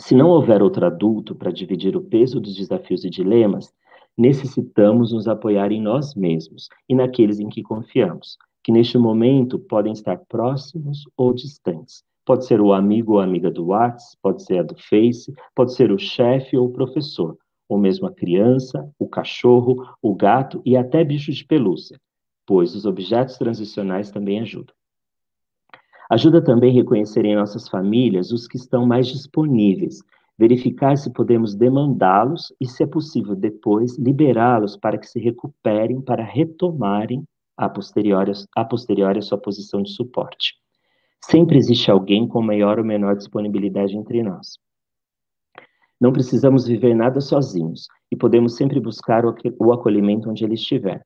Se não houver outro adulto para dividir o peso dos desafios e dilemas, necessitamos nos apoiar em nós mesmos e naqueles em que confiamos, que neste momento podem estar próximos ou distantes. Pode ser o amigo ou amiga do WhatsApp, pode ser a do Face, pode ser o chefe ou o professor, ou mesmo a criança, o cachorro, o gato e até bicho de pelúcia, pois os objetos transicionais também ajudam. Ajuda também reconhecer em nossas famílias os que estão mais disponíveis, verificar se podemos demandá-los e, se é possível depois, liberá-los para que se recuperem, para retomarem a posteriori a sua posição de suporte. Sempre existe alguém com maior ou menor disponibilidade entre nós. Não precisamos viver nada sozinhos e podemos sempre buscar o acolhimento onde ele estiver.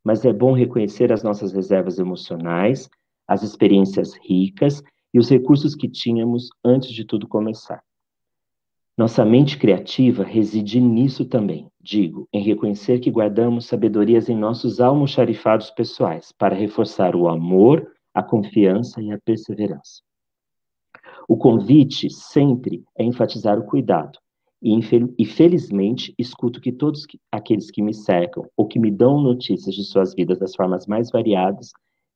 Mas é bom reconhecer as nossas reservas emocionais, as experiências ricas e os recursos que tínhamos antes de tudo começar. Nossa mente criativa reside nisso também, digo, em reconhecer que guardamos sabedorias em nossos almoxarifados pessoais para reforçar o amor, a confiança e a perseverança. O convite sempre é enfatizar o cuidado, e felizmente escuto que todos aqueles que me cercam ou que me dão notícias de suas vidas das formas mais variadas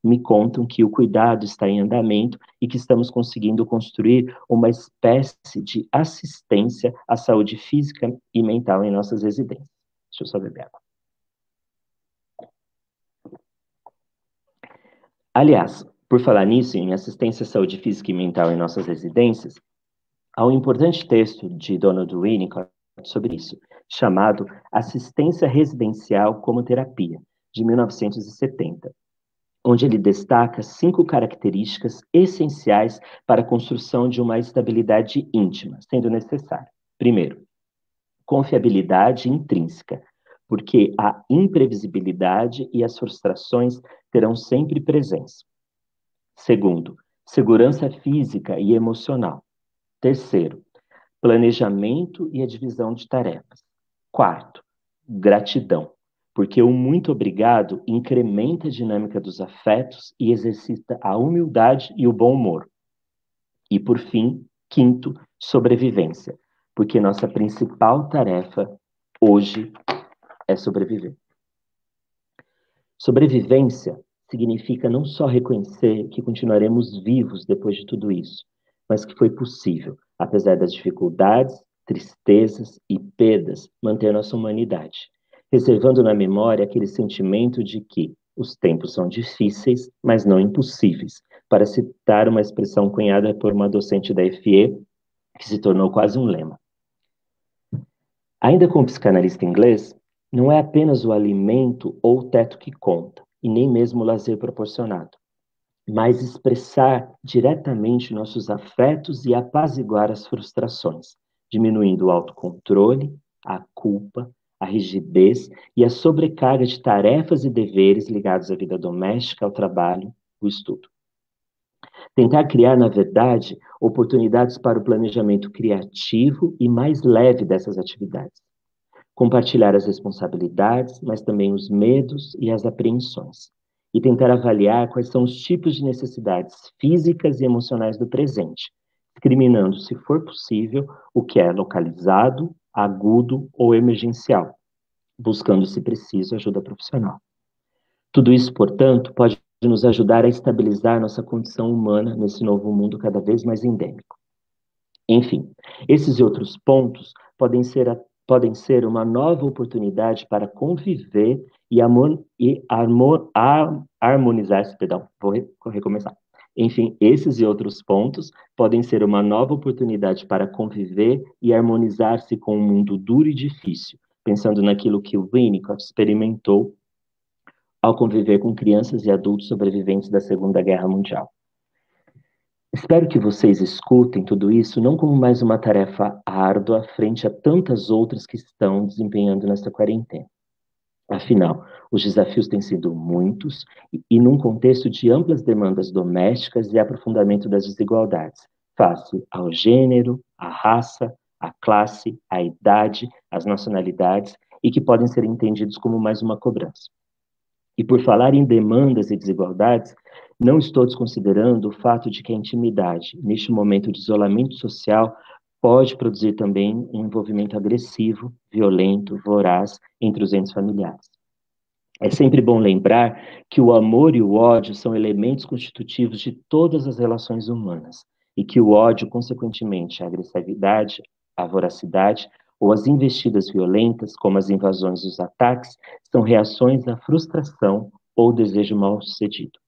me contam que o cuidado está em andamento e que estamos conseguindo construir uma espécie de assistência à saúde física e mental em nossas residências. Deixa eu só beber água. Aliás, por falar nisso, em assistência à saúde física e mental em nossas residências, há um importante texto de Donald Winnicott sobre isso, chamado Assistência Residencial como Terapia, de 1970, onde ele destaca 5 características essenciais para a construção de uma estabilidade íntima, sendo necessário. Primeiro, confiabilidade intrínseca, porque a imprevisibilidade e as frustrações terão sempre presença. Segundo, segurança física e emocional. Terceiro, planejamento e a divisão de tarefas. Quarto, gratidão, porque o muito obrigado incrementa a dinâmica dos afetos e exercita a humildade e o bom humor. E, por fim, quinto, sobrevivência, porque nossa principal tarefa hoje é sobreviver. Sobrevivência significa não só reconhecer que continuaremos vivos depois de tudo isso, mas que foi possível, apesar das dificuldades, tristezas e perdas, manter nossa humanidade, reservando na memória aquele sentimento de que os tempos são difíceis, mas não impossíveis, para citar uma expressão cunhada por uma docente da FE, que se tornou quase um lema. Ainda como psicanalista inglês, não é apenas o alimento ou o teto que conta, e nem mesmo o lazer proporcionado, mas expressar diretamente nossos afetos e apaziguar as frustrações, diminuindo o autocontrole, a culpa, a rigidez e a sobrecarga de tarefas e deveres ligados à vida doméstica, ao trabalho, ao estudo. Tentar criar, na verdade, oportunidades para o planejamento criativo e mais leve dessas atividades. Compartilhar as responsabilidades, mas também os medos e as apreensões. E tentar avaliar quais são os tipos de necessidades físicas e emocionais do presente, discriminando, se for possível, o que é localizado, agudo ou emergencial, buscando, se preciso, ajuda profissional. Tudo isso, portanto, pode nos ajudar a estabilizar nossa condição humana nesse novo mundo cada vez mais endêmico. Enfim, esses e outros pontos podem ser uma nova oportunidade para conviver e harmonizar-se, vou recomeçar. Enfim, esses e outros pontos podem ser uma nova oportunidade para conviver e harmonizar-se com um mundo duro e difícil, pensando naquilo que o Winnicott experimentou ao conviver com crianças e adultos sobreviventes da Segunda Guerra Mundial. Espero que vocês escutem tudo isso não como mais uma tarefa árdua frente a tantas outras que estão desempenhando nesta quarentena. Afinal, os desafios têm sido muitos e num contexto de amplas demandas domésticas e aprofundamento das desigualdades, face ao gênero, à raça, à classe, à idade, às nacionalidades e que podem ser entendidos como mais uma cobrança. E por falar em demandas e desigualdades, não estou desconsiderando o fato de que a intimidade, neste momento de isolamento social, pode produzir também um envolvimento agressivo, violento, voraz entre os entes familiares. É sempre bom lembrar que o amor e o ódio são elementos constitutivos de todas as relações humanas, e que o ódio, consequentemente, a agressividade, a voracidade, ou as investidas violentas, como as invasões e os ataques, são reações à frustração ou desejo mal-sucedido.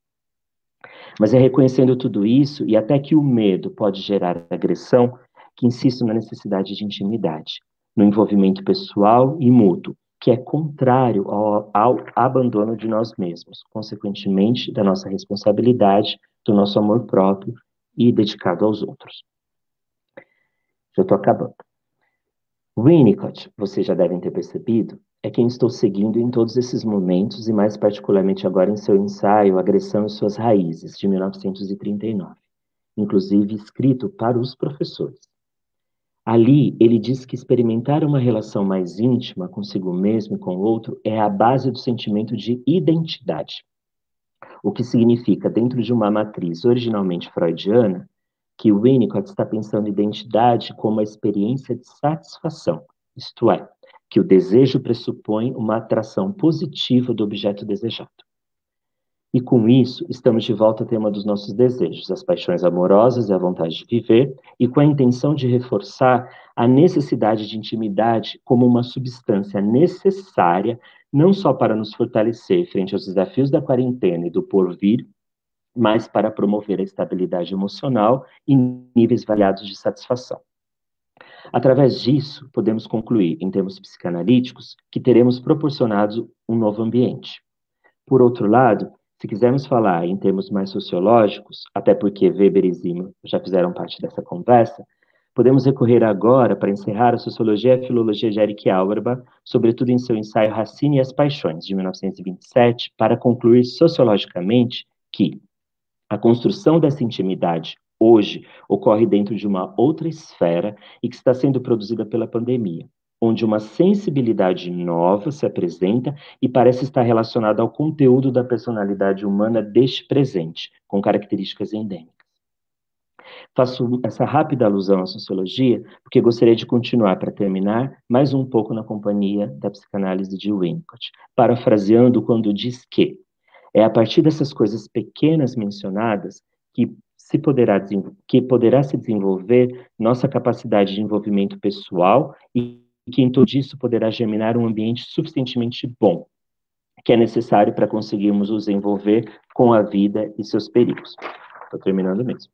Mas é reconhecendo tudo isso, e até que o medo pode gerar agressão, que insisto na necessidade de intimidade, no envolvimento pessoal e mútuo, que é contrário ao abandono de nós mesmos, consequentemente da nossa responsabilidade, do nosso amor próprio e dedicado aos outros. Já estou acabando. Winnicott, vocês já devem ter percebido, é quem estou seguindo em todos esses momentos e mais particularmente agora em seu ensaio Agressão e Suas Raízes, de 1939, inclusive escrito para os professores. Ali, ele diz que experimentar uma relação mais íntima consigo mesmo e com o outro é a base do sentimento de identidade, o que significa, dentro de uma matriz originalmente freudiana, que Winnicott está pensando identidade como a experiência de satisfação, isto é, que o desejo pressupõe uma atração positiva do objeto desejado. E com isso, estamos de volta ao tema dos nossos desejos, as paixões amorosas e a vontade de viver, e com a intenção de reforçar a necessidade de intimidade como uma substância necessária, não só para nos fortalecer frente aos desafios da quarentena e do porvir, mas para promover a estabilidade emocional e níveis variados de satisfação. Através disso, podemos concluir, em termos psicanalíticos, que teremos proporcionado um novo ambiente. Por outro lado, se quisermos falar em termos mais sociológicos, até porque Weber e Zimmer já fizeram parte dessa conversa, podemos recorrer agora, para encerrar, a sociologia e a filologia de Eric Auerbach, sobretudo em seu ensaio Racine e as Paixões, de 1927, para concluir sociologicamente que a construção dessa intimidade, hoje, ocorre dentro de uma outra esfera e que está sendo produzida pela pandemia, onde uma sensibilidade nova se apresenta e parece estar relacionada ao conteúdo da personalidade humana deste presente, com características endêmicas. Faço essa rápida alusão à sociologia porque gostaria de continuar, para terminar, mais um pouco na companhia da psicanálise de Winnicott, parafraseando quando diz que é a partir dessas coisas pequenas mencionadas que que poderá se desenvolver nossa capacidade de envolvimento pessoal e que em tudo isso poderá germinar um ambiente suficientemente bom, que é necessário para conseguirmos nos envolver com a vida e seus perigos. Estou terminando mesmo.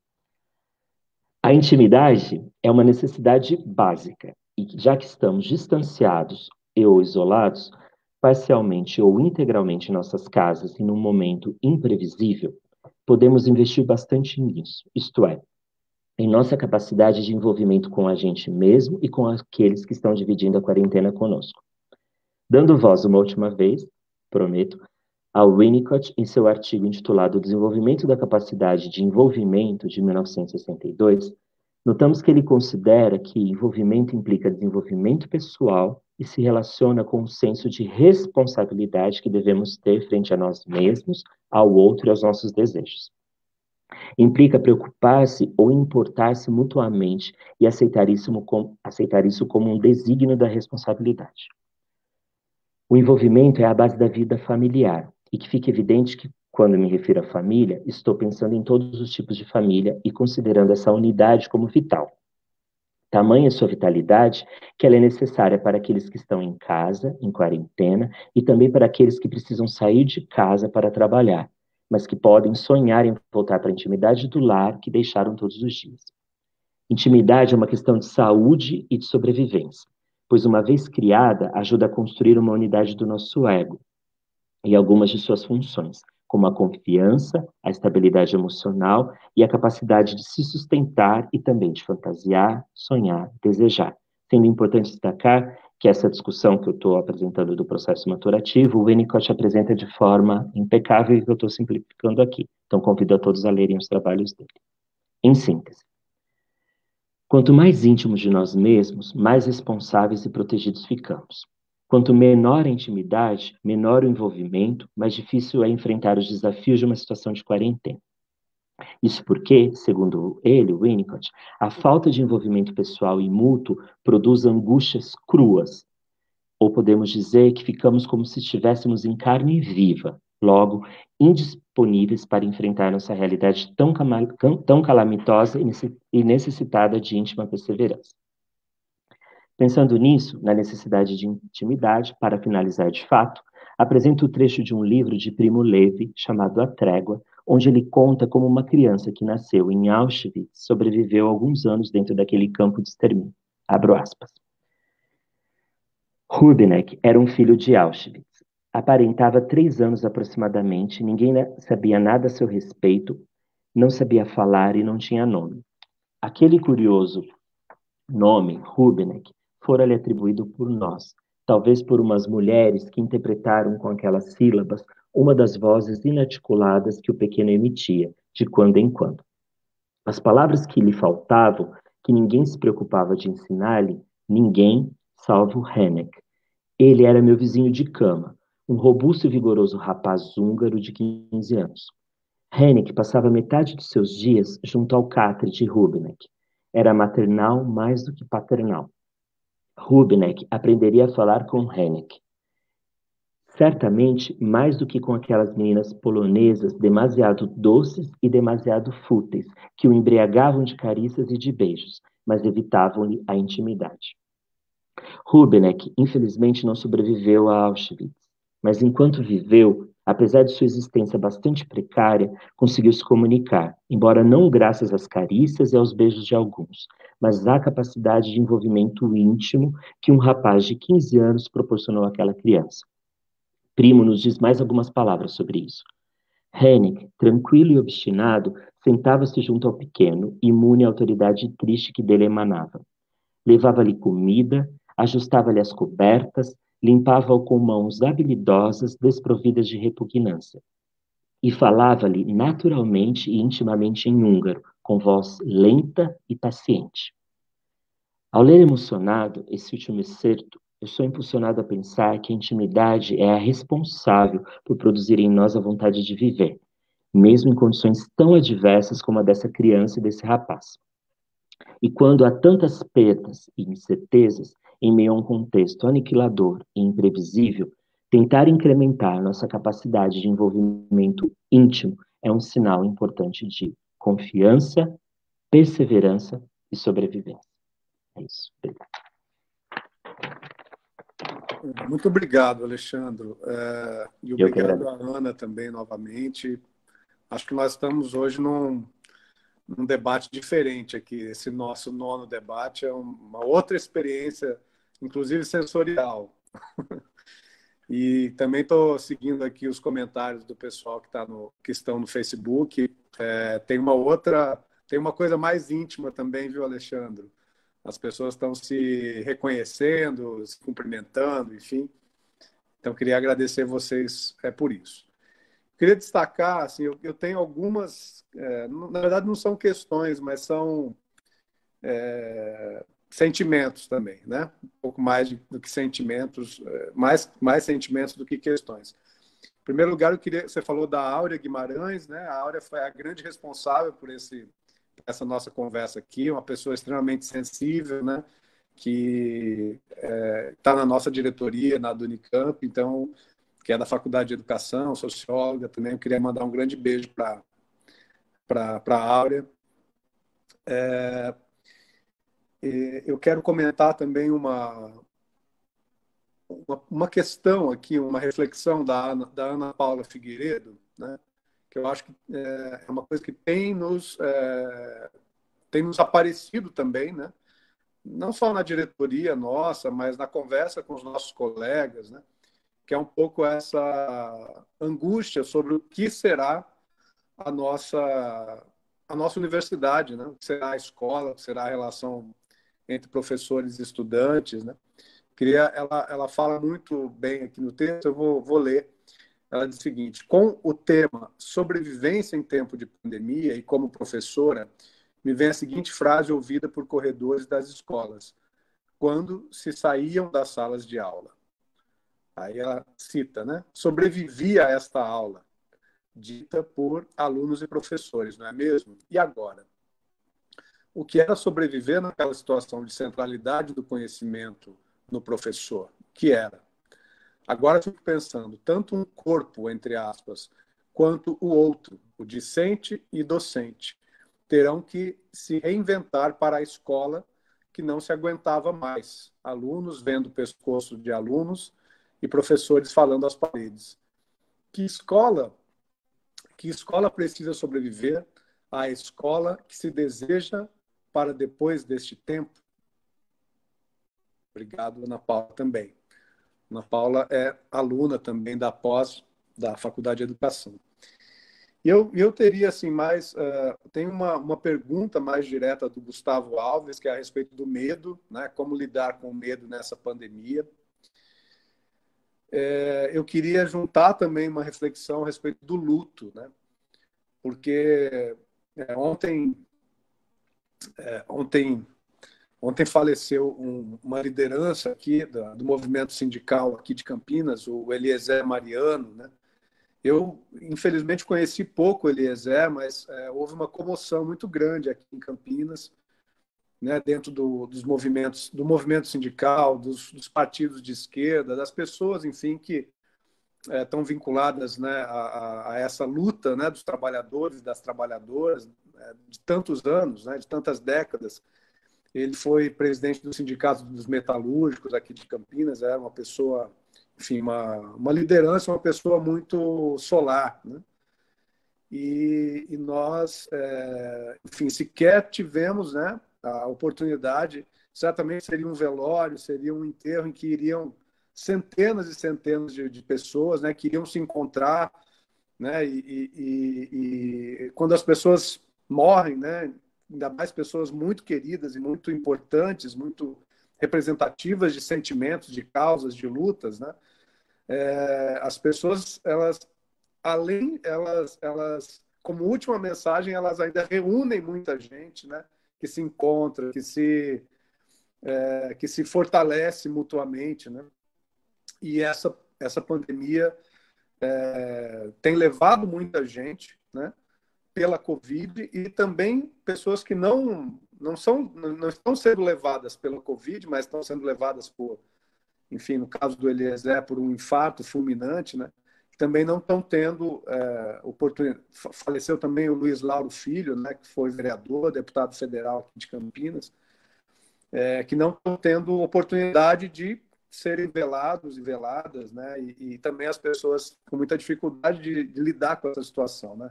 A intimidade é uma necessidade básica, e já que estamos distanciados ou isolados, parcialmente ou integralmente em nossas casas e num momento imprevisível, podemos investir bastante nisso, isto é, em nossa capacidade de envolvimento com a gente mesmo e com aqueles que estão dividindo a quarentena conosco. Dando voz uma última vez, prometo, ao Winnicott em seu artigo intitulado Desenvolvimento da Capacidade de Envolvimento, de 1962, notamos que ele considera que envolvimento implica desenvolvimento pessoal e se relaciona com o senso de responsabilidade que devemos ter frente a nós mesmos, ao outro e aos nossos desejos. Implica preocupar-se ou importar-se mutuamente e aceitar isso como um desígnio da responsabilidade. O envolvimento é a base da vida familiar, e que fica evidente que, quando me refiro à família, estou pensando em todos os tipos de família e considerando essa unidade como vital. Tamanha sua vitalidade que ela é necessária para aqueles que estão em casa, em quarentena, e também para aqueles que precisam sair de casa para trabalhar, mas que podem sonhar em voltar para a intimidade do lar que deixaram todos os dias. Intimidade é uma questão de saúde e de sobrevivência, pois uma vez criada, ajuda a construir uma unidade do nosso ego e algumas de suas funções, como a confiança, a estabilidade emocional e a capacidade de se sustentar e também de fantasiar, sonhar, desejar. Sendo importante destacar que essa discussão que eu estou apresentando do processo maturativo, o Winnicott apresenta de forma impecável e que eu estou simplificando aqui. Então, convido a todos a lerem os trabalhos dele. Em síntese, quanto mais íntimos de nós mesmos, mais responsáveis e protegidos ficamos. Quanto menor a intimidade, menor o envolvimento, mais difícil é enfrentar os desafios de uma situação de quarentena. Isso porque, segundo ele, Winnicott, a falta de envolvimento pessoal e mútuo produz angústias cruas. Ou podemos dizer que ficamos como se estivéssemos em carne viva, logo, indisponíveis para enfrentar nossa realidade tão calamitosa e necessitada de íntima perseverança. Pensando nisso, na necessidade de intimidade, para finalizar de fato, apresento o trecho de um livro de Primo Levi, chamado A Trégua, onde ele conta como uma criança que nasceu em Auschwitz sobreviveu alguns anos dentro daquele campo de extermínio. Abro aspas. Rubenek era um filho de Auschwitz. Aparentava 3 anos aproximadamente, ninguém sabia nada a seu respeito, não sabia falar e não tinha nome. Aquele curioso nome, Rubenek, fora-lhe atribuído por nós, talvez por umas mulheres que interpretaram com aquelas sílabas uma das vozes inarticuladas que o pequeno emitia, de quando em quando. As palavras que lhe faltavam, que ninguém se preocupava de ensinar-lhe, ninguém, salvo Hennek. Ele era meu vizinho de cama, um robusto e vigoroso rapaz húngaro de 15 anos. Hennek passava metade de seus dias junto ao catre de Rubenek. Era maternal mais do que paternal. Rubenek aprenderia a falar com Hennek. Certamente, mais do que com aquelas meninas polonesas demasiado doces e demasiado fúteis, que o embriagavam de carícias e de beijos, mas evitavam-lhe a intimidade. Rubenek, infelizmente, não sobreviveu a Auschwitz, mas enquanto viveu, apesar de sua existência bastante precária, conseguiu se comunicar, embora não graças às carícias e aos beijos de alguns, mas à capacidade de envolvimento íntimo que um rapaz de 15 anos proporcionou àquela criança. Primo nos diz mais algumas palavras sobre isso. Hennek, tranquilo e obstinado, sentava-se junto ao pequeno, imune à autoridade triste que dele emanava. Levava-lhe comida, ajustava-lhe as cobertas, limpava-o com mãos habilidosas, desprovidas de repugnância. E falava-lhe naturalmente e intimamente em húngaro, com voz lenta e paciente. Ao ler emocionado esse último excerto, eu sou impulsionado a pensar que a intimidade é a responsável por produzir em nós a vontade de viver, mesmo em condições tão adversas como a dessa criança e desse rapaz. E quando há tantas perdas e incertezas, em meio a um contexto aniquilador e imprevisível, tentar incrementar nossa capacidade de envolvimento íntimo é um sinal importante de confiança, perseverança e sobrevivência. É isso. Obrigado. Muito obrigado, Alexandre. E obrigado a Ana também, novamente. Acho que nós estamos hoje num debate diferente aqui. Esse nosso 9º debate é uma outra experiência, inclusive sensorial. E também estou seguindo aqui os comentários do pessoal que estão no Facebook. Tem uma coisa mais íntima também, viu, Alexandre? As pessoas estão se reconhecendo, se cumprimentando, enfim. Então, queria agradecer vocês por isso. Queria destacar, assim, eu tenho algumas, na verdade não são questões, mas são sentimentos também, né? Um pouco mais do que sentimentos, mais sentimentos do que questões. Em primeiro lugar, você falou da Áurea Guimarães, né? A Áurea foi a grande responsável por essa nossa conversa aqui, uma pessoa extremamente sensível, né? Que está na nossa diretoria, na do Unicamp, então, que é da Faculdade de Educação, socióloga também. Eu queria mandar um grande beijo para a Áurea. Eu quero comentar também uma questão aqui, uma reflexão da Ana Paula Figueiredo, né? Que eu acho que é uma coisa que tem nos aparecido também, né? Não só na diretoria nossa, mas na conversa com os nossos colegas, né? Que é um pouco essa angústia sobre o que será a nossa universidade, né? O que será a escola, o que será a relação entre professores e estudantes, né? Ela fala muito bem aqui no texto, eu vou ler. Ela diz o seguinte: com o tema sobrevivência em tempo de pandemia e como professora, me vem a seguinte frase ouvida por corredores das escolas, quando se saíam das salas de aula. Aí ela cita, né? Sobrevivi a esta aula, dita por alunos e professores, não é mesmo? E agora? O que era sobreviver naquela situação de centralidade do conhecimento no professor? O que era? Agora eu fico pensando, tanto um corpo, entre aspas, quanto o outro, o discente e docente, terão que se reinventar para a escola que não se aguentava mais. Alunos vendo o pescoço de alunos e professores falando às paredes. Que escola precisa sobreviver à escola que se deseja para depois deste tempo? Obrigado, Ana Paula, também. Ana Paula é aluna também da pós da Faculdade de Educação. E eu teria, assim, tem uma pergunta mais direta do Gustavo Alves, que é a respeito do medo, né? Como lidar com o medo nessa pandemia. Eu queria juntar também uma reflexão a respeito do luto, né? Porque ontem faleceu uma liderança aqui do movimento sindical aqui de Campinas, o Eliezer Mariano, né? Eu, infelizmente, conheci pouco o Eliezer, mas houve uma comoção muito grande aqui em Campinas, né, dentro do movimento sindical, dos partidos de esquerda, das pessoas, enfim, que estão vinculadas, né, a essa luta, né, dos trabalhadores e das trabalhadoras de tantos anos, né, de tantas décadas. Ele foi presidente do Sindicato dos Metalúrgicos aqui de Campinas, era uma pessoa, enfim, uma liderança, uma pessoa muito solar, né? E nós, enfim, sequer tivemos, né, a oportunidade. Certamente seria um velório, seria um enterro em que iriam centenas e centenas de pessoas, né, que iriam se encontrar, né, e quando as pessoas morrem, né, ainda mais pessoas muito queridas e muito importantes, muito representativas de sentimentos, de causas, de lutas, né, as pessoas, elas como última mensagem, elas ainda reúnem muita gente, né, que se encontra, que se fortalece mutuamente, né? E essa pandemia tem levado muita gente, né, pela Covid, e também pessoas que não estão sendo levadas pela Covid, mas estão sendo levadas enfim, no caso do Eliezer, por um infarto fulminante, né? também não estão tendo oportunidade. Faleceu também o Luiz Lauro Filho, né, que foi vereador, deputado federal aqui de Campinas, que não estão tendo oportunidade de serem velados e veladas, né, e também as pessoas com muita dificuldade de lidar com essa situação, né.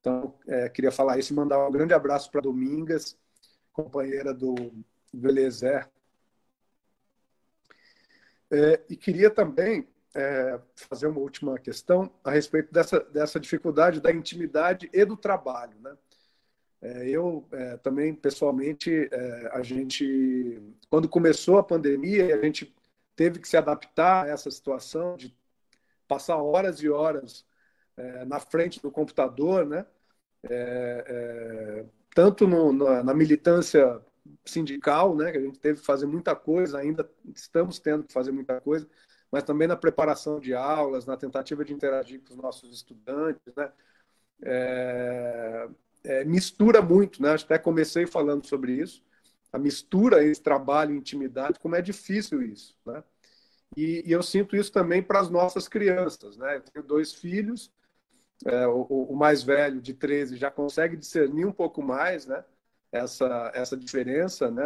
Então, queria falar isso e mandar um grande abraço para Domingas, companheira do Eliezer. E queria também fazer uma última questão a respeito dessa dificuldade da intimidade e do trabalho, né? Eu também, pessoalmente, a gente, quando começou a pandemia, a gente teve que se adaptar a essa situação de passar horas e horas na frente do computador, né? Tanto na militância sindical, né? Que a gente teve que fazer muita coisa, ainda estamos tendo que fazer muita coisa, mas também na preparação de aulas, na tentativa de interagir com os nossos estudantes, né? Mistura muito, né? Até comecei falando sobre isso, a mistura entre trabalho e intimidade, como é difícil isso, né? E eu sinto isso também para as nossas crianças, né? Eu tenho 2 filhos, o mais velho, de 13, já consegue discernir um pouco mais, né? Essa diferença, né?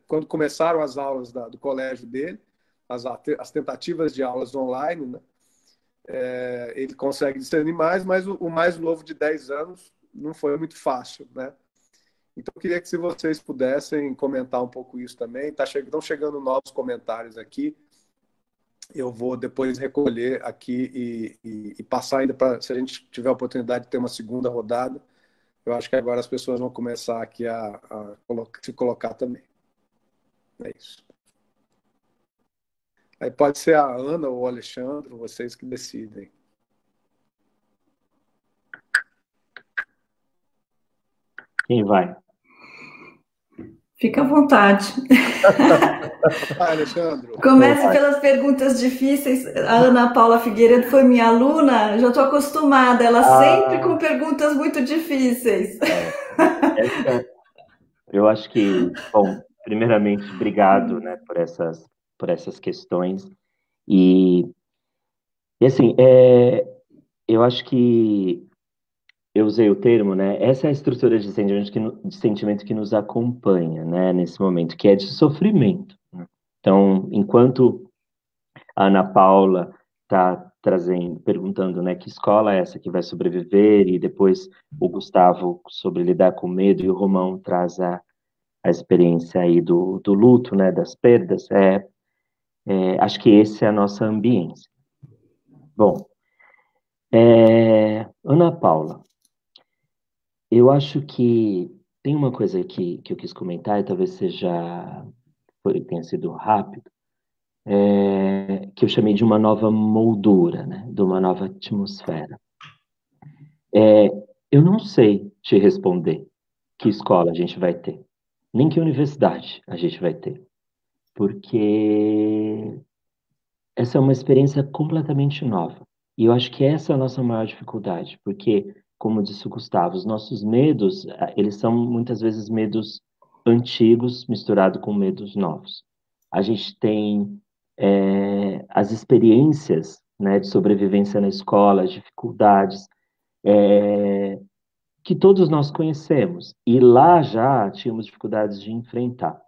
Quando começaram as aulas do colégio dele, as tentativas de aulas online, né? Ele consegue discernir mais, mas o mais novo, de 10 anos, não foi muito fácil, né? Então, eu queria que, se vocês pudessem comentar um pouco isso também. Estão chegando novos comentários aqui. Eu vou depois recolher aqui e passar ainda para, se a gente tiver a oportunidade de ter uma segunda rodada, eu acho que agora as pessoas vão começar aqui a se colocar também. É isso. Aí pode ser a Ana ou o Alexandre, vocês que decidem. Quem vai? Fica à vontade. Vai, Alexandre. Comece pelas perguntas difíceis. A Ana Paula Figueiredo foi minha aluna, já estou acostumada, ela sempre com perguntas muito difíceis. Eu acho que, bom, primeiramente, obrigado, né, por essas questões. E assim, eu acho que eu usei o termo, né? Essa é a estrutura de sentimento que nos acompanha, né, nesse momento, que é de sofrimento, né? Então, enquanto a Ana Paula está perguntando, né, que escola é essa que vai sobreviver, e depois o Gustavo sobre lidar com medo, e o Romão traz a experiência aí do luto, né, das perdas, acho que esse é a nossa ambiência. Bom, Ana Paula, eu acho que tem uma coisa que eu quis comentar, e talvez tenha sido rápido, que eu chamei de uma nova moldura, né, de uma nova atmosfera. Eu não sei te responder que escola a gente vai ter, nem que universidade a gente vai ter, porque essa é uma experiência completamente nova. E eu acho que essa é a nossa maior dificuldade, porque, como disse o Gustavo, os nossos medos, eles são muitas vezes medos antigos misturados com medos novos. A gente tem as experiências, né, de sobrevivência na escola, as dificuldades, que todos nós conhecemos, e lá já tínhamos dificuldades de enfrentar.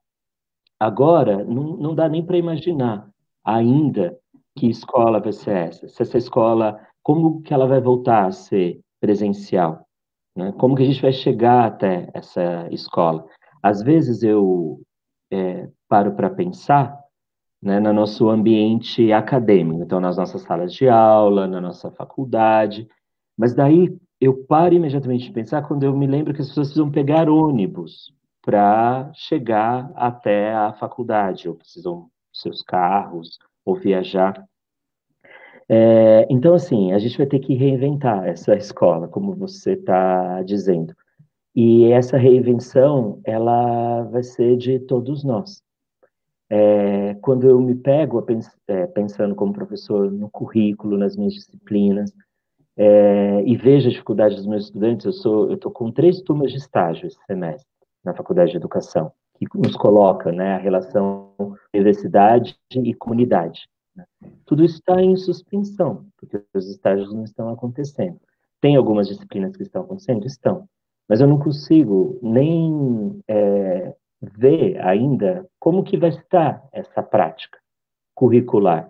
Agora, não dá nem para imaginar ainda que escola vai ser essa. Se essa escola, como que ela vai voltar a ser presencial, né? Como que a gente vai chegar até essa escola? Às vezes eu paro para pensar, né, no nosso ambiente acadêmico, então nas nossas salas de aula, na nossa faculdade, mas daí eu paro imediatamente de pensar quando eu me lembro que as pessoas precisam pegar ônibus para chegar até a faculdade, ou precisam dos seus carros, ou viajar. Então, assim, a gente vai ter que reinventar essa escola, como você está dizendo. E essa reinvenção, ela vai ser de todos nós. Quando eu me pego pensando como professor no currículo, nas minhas disciplinas, e vejo a dificuldade dos meus estudantes, eu estou com 3 turmas de estágio esse semestre na Faculdade de Educação, que nos coloca, né, a relação universidade e comunidade, né? Tudo isso está em suspensão, porque os estágios não estão acontecendo. Tem algumas disciplinas que estão acontecendo? Estão. Mas eu não consigo nem ver ainda como que vai estar essa prática curricular,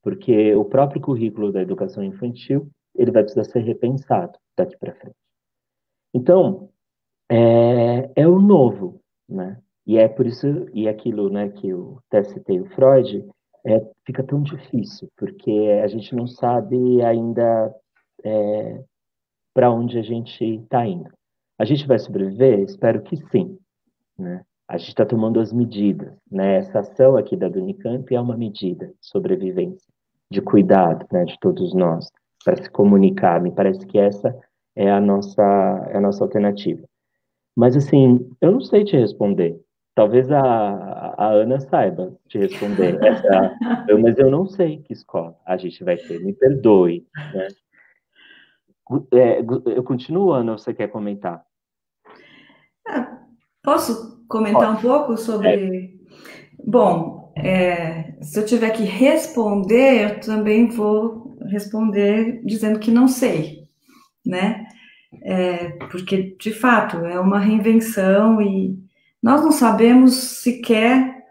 porque o próprio currículo da educação infantil, ele vai precisar ser repensado daqui para frente. Então, é o novo, né? E é por isso, e aquilo, né, que eu até citei o Freud, fica tão difícil, porque a gente não sabe ainda para onde a gente está indo. A gente vai sobreviver? Espero que sim, né? A gente está tomando as medidas, né? Essa ação aqui da Unicamp é uma medida de sobrevivência, de cuidado, né, de todos nós, para se comunicar. Me parece que essa é a nossa alternativa. Mas, assim, eu não sei te responder. Talvez a Ana saiba te responder. Mas eu não sei que escola a gente vai ter. Me perdoe, né? Eu continuo, Ana, ou você quer comentar? Posso comentar um pouco sobre... Bom, se eu tiver que responder, eu também vou responder dizendo que não sei, né? Porque, de fato, é uma reinvenção e nós não sabemos sequer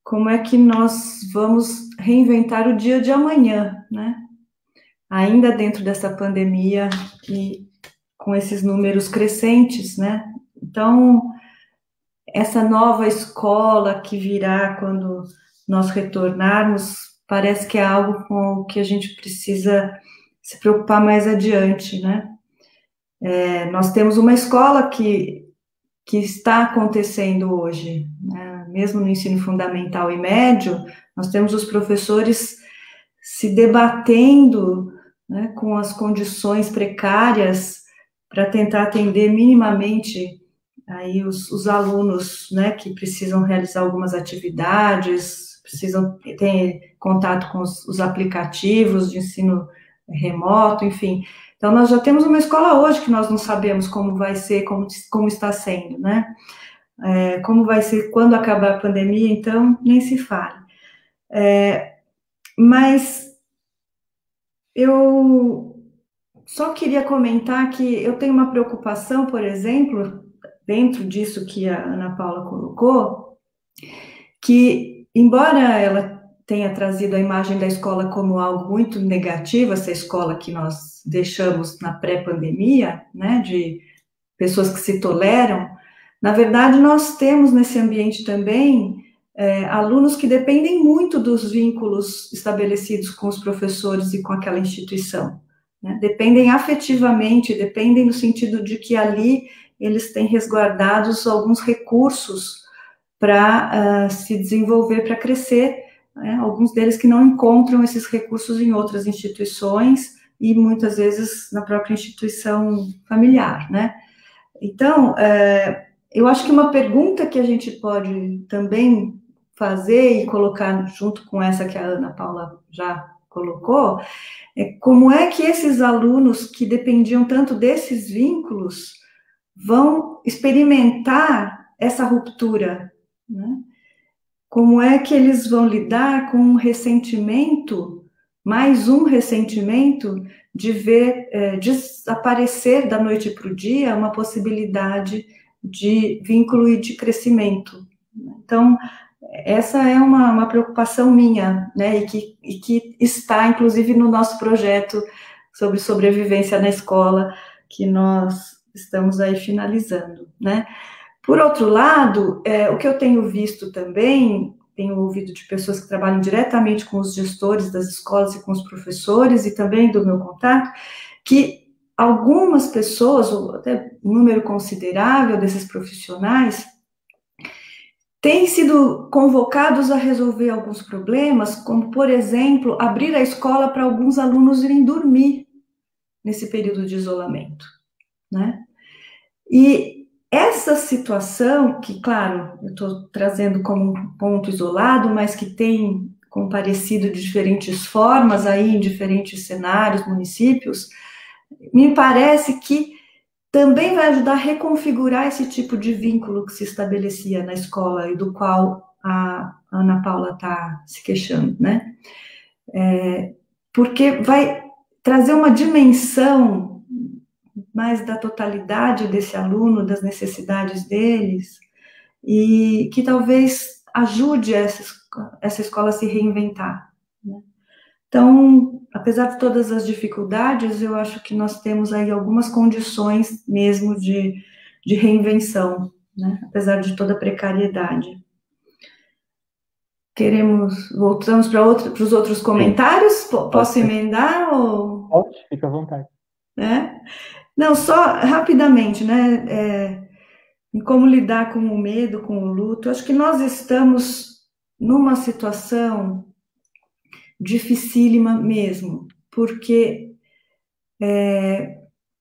como é que nós vamos reinventar o dia de amanhã, né? Ainda dentro dessa pandemia e com esses números crescentes, né? Então, essa nova escola que virá quando nós retornarmos, parece que é algo com o que a gente precisa se preocupar mais adiante, né? Nós temos uma escola que está acontecendo hoje, né? Mesmo no ensino fundamental e médio, nós temos os professores se debatendo, né, com as condições precárias para tentar atender minimamente aí os alunos, né, que precisam realizar algumas atividades, precisam ter contato com os aplicativos de ensino remoto, enfim. Então, nós já temos uma escola hoje que nós não sabemos como vai ser, como está sendo, né? Como vai ser quando acabar a pandemia, então, nem se fale. Mas eu só queria comentar que eu tenho uma preocupação, por exemplo, dentro disso que a Ana Paula colocou, que, embora ela tenha trazido a imagem da escola como algo muito negativo, essa escola que nós deixamos na pré-pandemia, né, de pessoas que se toleram, na verdade, nós temos nesse ambiente também alunos que dependem muito dos vínculos estabelecidos com os professores e com aquela instituição, né? Dependem afetivamente, dependem no sentido de que ali eles têm resguardados alguns recursos para se desenvolver, para crescer, né? Alguns deles que não encontram esses recursos em outras instituições e muitas vezes na própria instituição familiar, né? Então, eu acho que uma pergunta que a gente pode também fazer e colocar junto com essa que a Ana Paula já colocou, é como é que esses alunos que dependiam tanto desses vínculos vão experimentar essa ruptura, né? Como é que eles vão lidar com um ressentimento, mais um ressentimento, de ver desaparecer da noite para o dia uma possibilidade de vínculo e de crescimento. Então, essa é uma preocupação minha, né, e que está, inclusive, no nosso projeto sobre sobrevivência na escola, que nós estamos aí finalizando, né. Por outro lado, o que eu tenho visto também, tenho ouvido de pessoas que trabalham diretamente com os gestores das escolas e com os professores, e também do meu contato, que algumas pessoas, ou até um número considerável desses profissionais, têm sido convocados a resolver alguns problemas, como, por exemplo, abrir a escola para alguns alunos irem dormir nesse período de isolamento, né? E essa situação, que, claro, eu estou trazendo como um ponto isolado, mas que tem comparecido de diferentes formas aí em diferentes cenários, municípios, me parece que também vai ajudar a reconfigurar esse tipo de vínculo que se estabelecia na escola e do qual a Ana Paula está se queixando, né? porque vai trazer uma dimensão mais da totalidade desse aluno, das necessidades deles, e que talvez ajude essa escola a se reinventar, né? Então, apesar de todas as dificuldades, eu acho que nós temos aí algumas condições mesmo de reinvenção, né? Apesar de toda a precariedade. Voltamos para os outros comentários? Posso emendar? Ou... Pode, fica à vontade. Não, só rapidamente, né? Em como lidar com o medo, com o luto. Eu acho que nós estamos numa situação dificílima mesmo, porque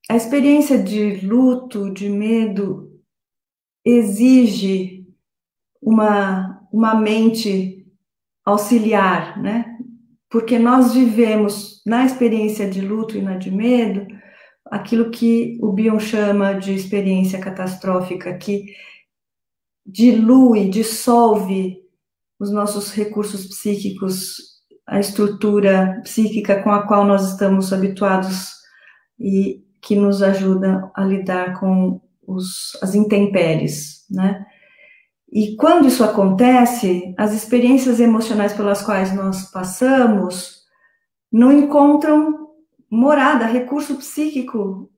a experiência de luto, de medo, exige uma mente auxiliar, né? Porque nós vivemos na experiência de luto e na de medo aquilo que o Bion chama de experiência catastrófica, que dilui, dissolve os nossos recursos psíquicos, a estrutura psíquica com a qual nós estamos habituados e que nos ajuda a lidar com as intempéries, né? E quando isso acontece, as experiências emocionais pelas quais nós passamos não encontram morada, recurso psíquico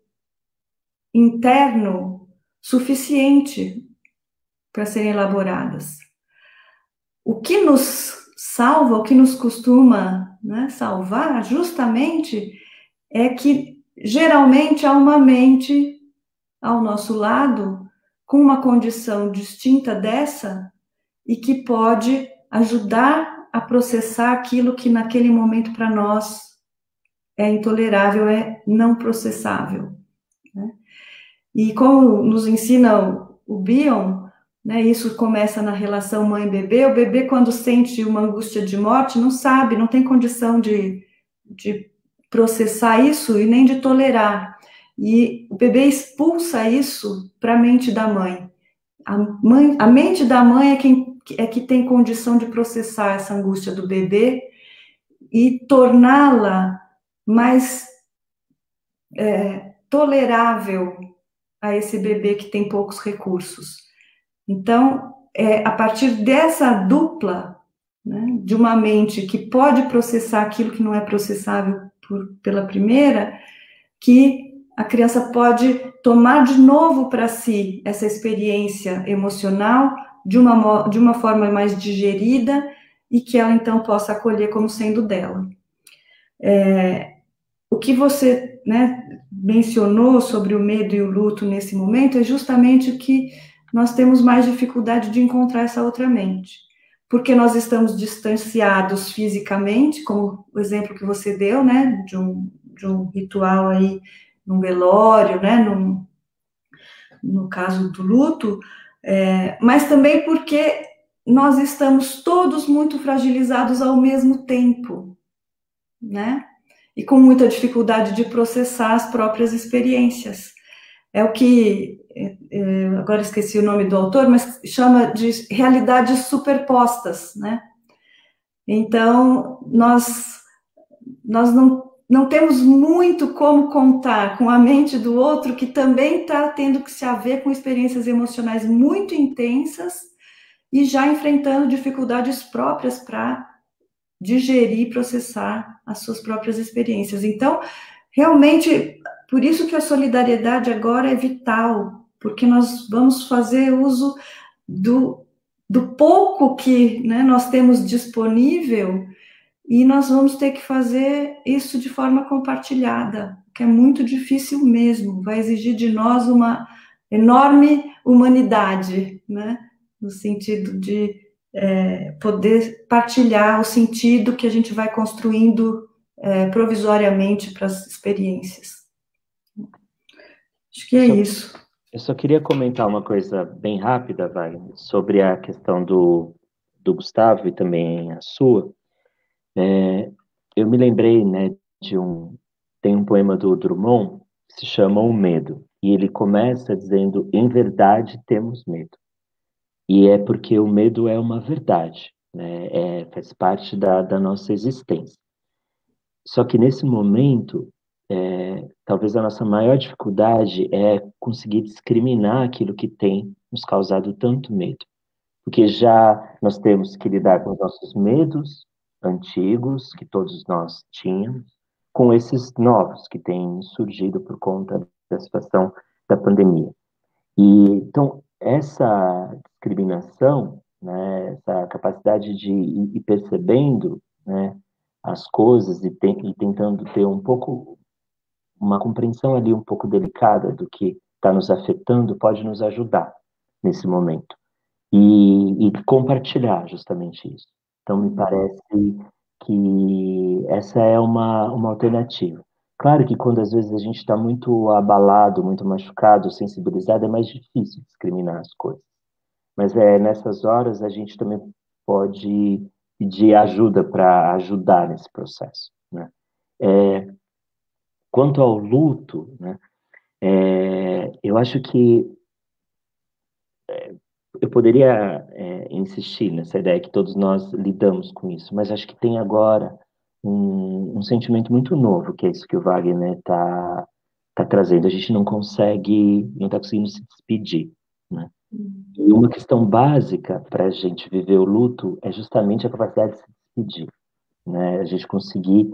interno suficiente para serem elaboradas. O que nos salva, o que nos costuma, né, salvar, justamente, é que geralmente há uma mente ao nosso lado com uma condição distinta dessa e que pode ajudar a processar aquilo que naquele momento para nós é intolerável, é não processável, né? E como nos ensina o Bion, né, isso começa na relação mãe-bebê. O bebê, quando sente uma angústia de morte, não sabe, não tem condição de processar isso e nem de tolerar. E o bebê expulsa isso para a mente da mãe. A mente da mãe é que tem condição de processar essa angústia do bebê e torná-la mais tolerável a esse bebê que tem poucos recursos. Então, a partir dessa dupla, né, de uma mente que pode processar aquilo que não é processável pela primeira, que a criança pode tomar de novo para si essa experiência emocional de uma forma mais digerida e que ela então possa acolher como sendo dela. O que você, né, mencionou sobre o medo e o luto nesse momento é justamente o que nós temos mais dificuldade de encontrar essa outra mente, porque nós estamos distanciados fisicamente, como o exemplo que você deu, né, de um ritual aí, num velório, né, no caso do luto, mas também porque nós estamos todos muito fragilizados ao mesmo tempo, né, e com muita dificuldade de processar as próprias experiências. É o que, agora esqueci o nome do autor, mas chama de realidades superpostas, né? Então, nós não temos muito como contar com a mente do outro, que também está tendo que se haver com experiências emocionais muito intensas e já enfrentando dificuldades próprias para digerir e processar as suas próprias experiências. Então, realmente, por isso que a solidariedade agora é vital, porque nós vamos fazer uso do pouco que, né, nós temos disponível e nós vamos ter que fazer isso de forma compartilhada, que é muito difícil mesmo, vai exigir de nós uma enorme humanidade, né, no sentido de poder partilhar o sentido que a gente vai construindo provisoriamente para as experiências. Acho que é isso. Eu só queria comentar uma coisa bem rápida, Wagner, sobre a questão do Gustavo e também a sua. Eu me lembrei, né, tem um poema do Drummond que se chama O Medo, e ele começa dizendo: em verdade temos medo. E é porque o medo é uma verdade, né? Faz parte da nossa existência. Só que nesse momento, talvez a nossa maior dificuldade é conseguir discriminar aquilo que tem nos causado tanto medo. Porque já nós temos que lidar com os nossos medos antigos, que todos nós tínhamos, com esses novos que têm surgido por conta da situação da pandemia. E então, essa discriminação, né, essa capacidade de ir percebendo, né, as coisas e tentando ter um pouco, uma compreensão ali um pouco delicada do que está nos afetando, pode nos ajudar nesse momento. E compartilhar justamente isso. Então, me parece que essa é uma alternativa. Claro que quando às vezes a gente está muito abalado, muito machucado, sensibilizado, é mais difícil discriminar as coisas. Mas nessas horas a gente também pode pedir ajuda para ajudar nesse processo, né? Quanto ao luto, né, eu acho que eu poderia insistir nessa ideia que todos nós lidamos com isso, mas acho que tem agora um sentimento muito novo, que é isso que o Wagner tá trazendo. A gente não está conseguindo se despedir, né? E uma questão básica para a gente viver o luto é justamente a capacidade de se despedir, né? A gente conseguir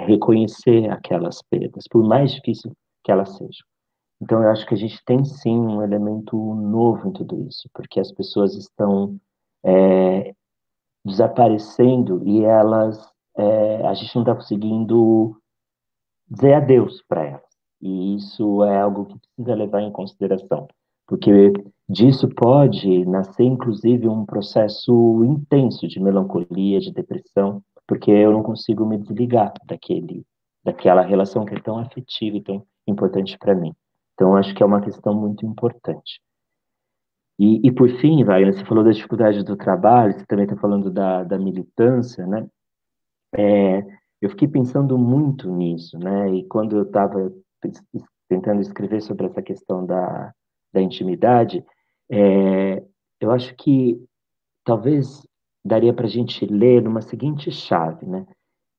reconhecer aquelas perdas, por mais difícil que elas sejam. Então, eu acho que a gente tem sim um elemento novo em tudo isso, porque as pessoas estão desaparecendo e a gente não está conseguindo dizer adeus para elas. E isso é algo que precisa levar em consideração, porque disso pode nascer, inclusive, um processo intenso de melancolia, de depressão, porque eu não consigo me desligar daquela relação que é tão afetiva e tão importante para mim. Então, acho que é uma questão muito importante. E por fim, Wagner, você falou da dificuldade do trabalho, você também está falando da militância, né? Eu fiquei pensando muito nisso, né? E quando eu estava tentando escrever sobre essa questão da intimidade, eu acho que talvez daria para a gente ler numa seguinte chave, né?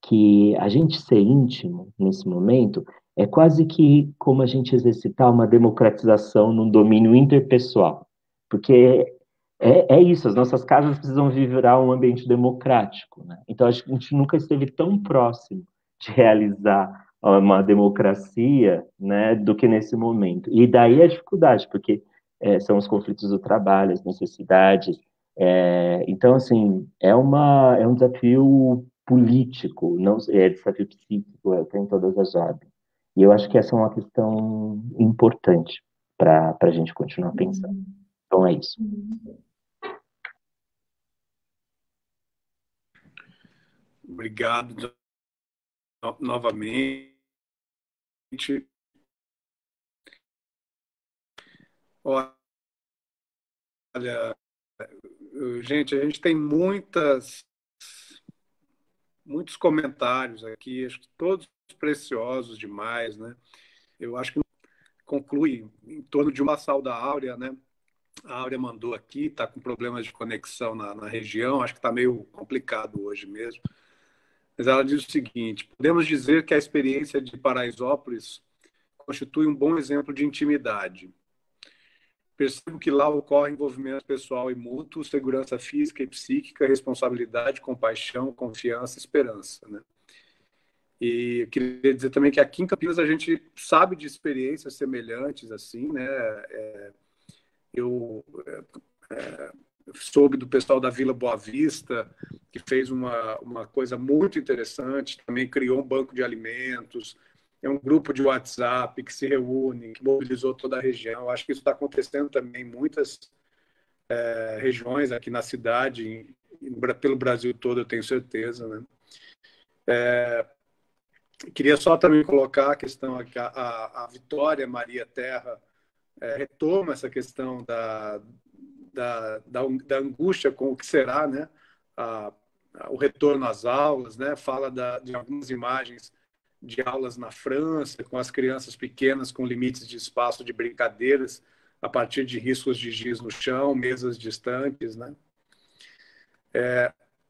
Que a gente ser íntimo nesse momento é quase que como a gente exercitar uma democratização num domínio interpessoal, porque é isso, as nossas casas precisam virar um ambiente democrático, né? Então, acho que a gente nunca esteve tão próximo de realizar uma democracia, né, do que nesse momento. E daí a dificuldade, porque são os conflitos do trabalho, as necessidades. Então, assim, é um desafio político, não é desafio psíquico, tem todas as ordens. E eu acho que essa é uma questão importante para a gente continuar pensando. Então, é isso. Obrigado novamente. Olha, gente, a gente tem muitos comentários aqui, acho que todos preciosos demais, né? Eu acho que conclui em torno de uma sal da Áurea, né? A Áurea mandou aqui, está com problemas de conexão na região, acho que está meio complicado hoje mesmo. Mas ela diz o seguinte: podemos dizer que a experiência de Paraisópolis constitui um bom exemplo de intimidade. Percebo que lá ocorre envolvimento pessoal e mútuo, segurança física e psíquica, responsabilidade, compaixão, confiança, esperança, né? E eu queria dizer também que aqui em Campinas a gente sabe de experiências semelhantes, assim, né? Eu soube do pessoal da Vila Boa Vista, que fez uma coisa muito interessante, também criou um banco de alimentos, é um grupo de WhatsApp que se reúne, que mobilizou toda a região. Acho que isso está acontecendo também em muitas regiões aqui na cidade, pelo Brasil todo, eu tenho certeza, né? Queria só também colocar a questão aqui, a Vitória Maria Terra retoma essa questão da angústia com o que será, né? O retorno às aulas, né? Fala de algumas imagens de aulas na França, com as crianças pequenas com limites de espaço de brincadeiras, a partir de riscos de giz no chão, mesas distantes, né?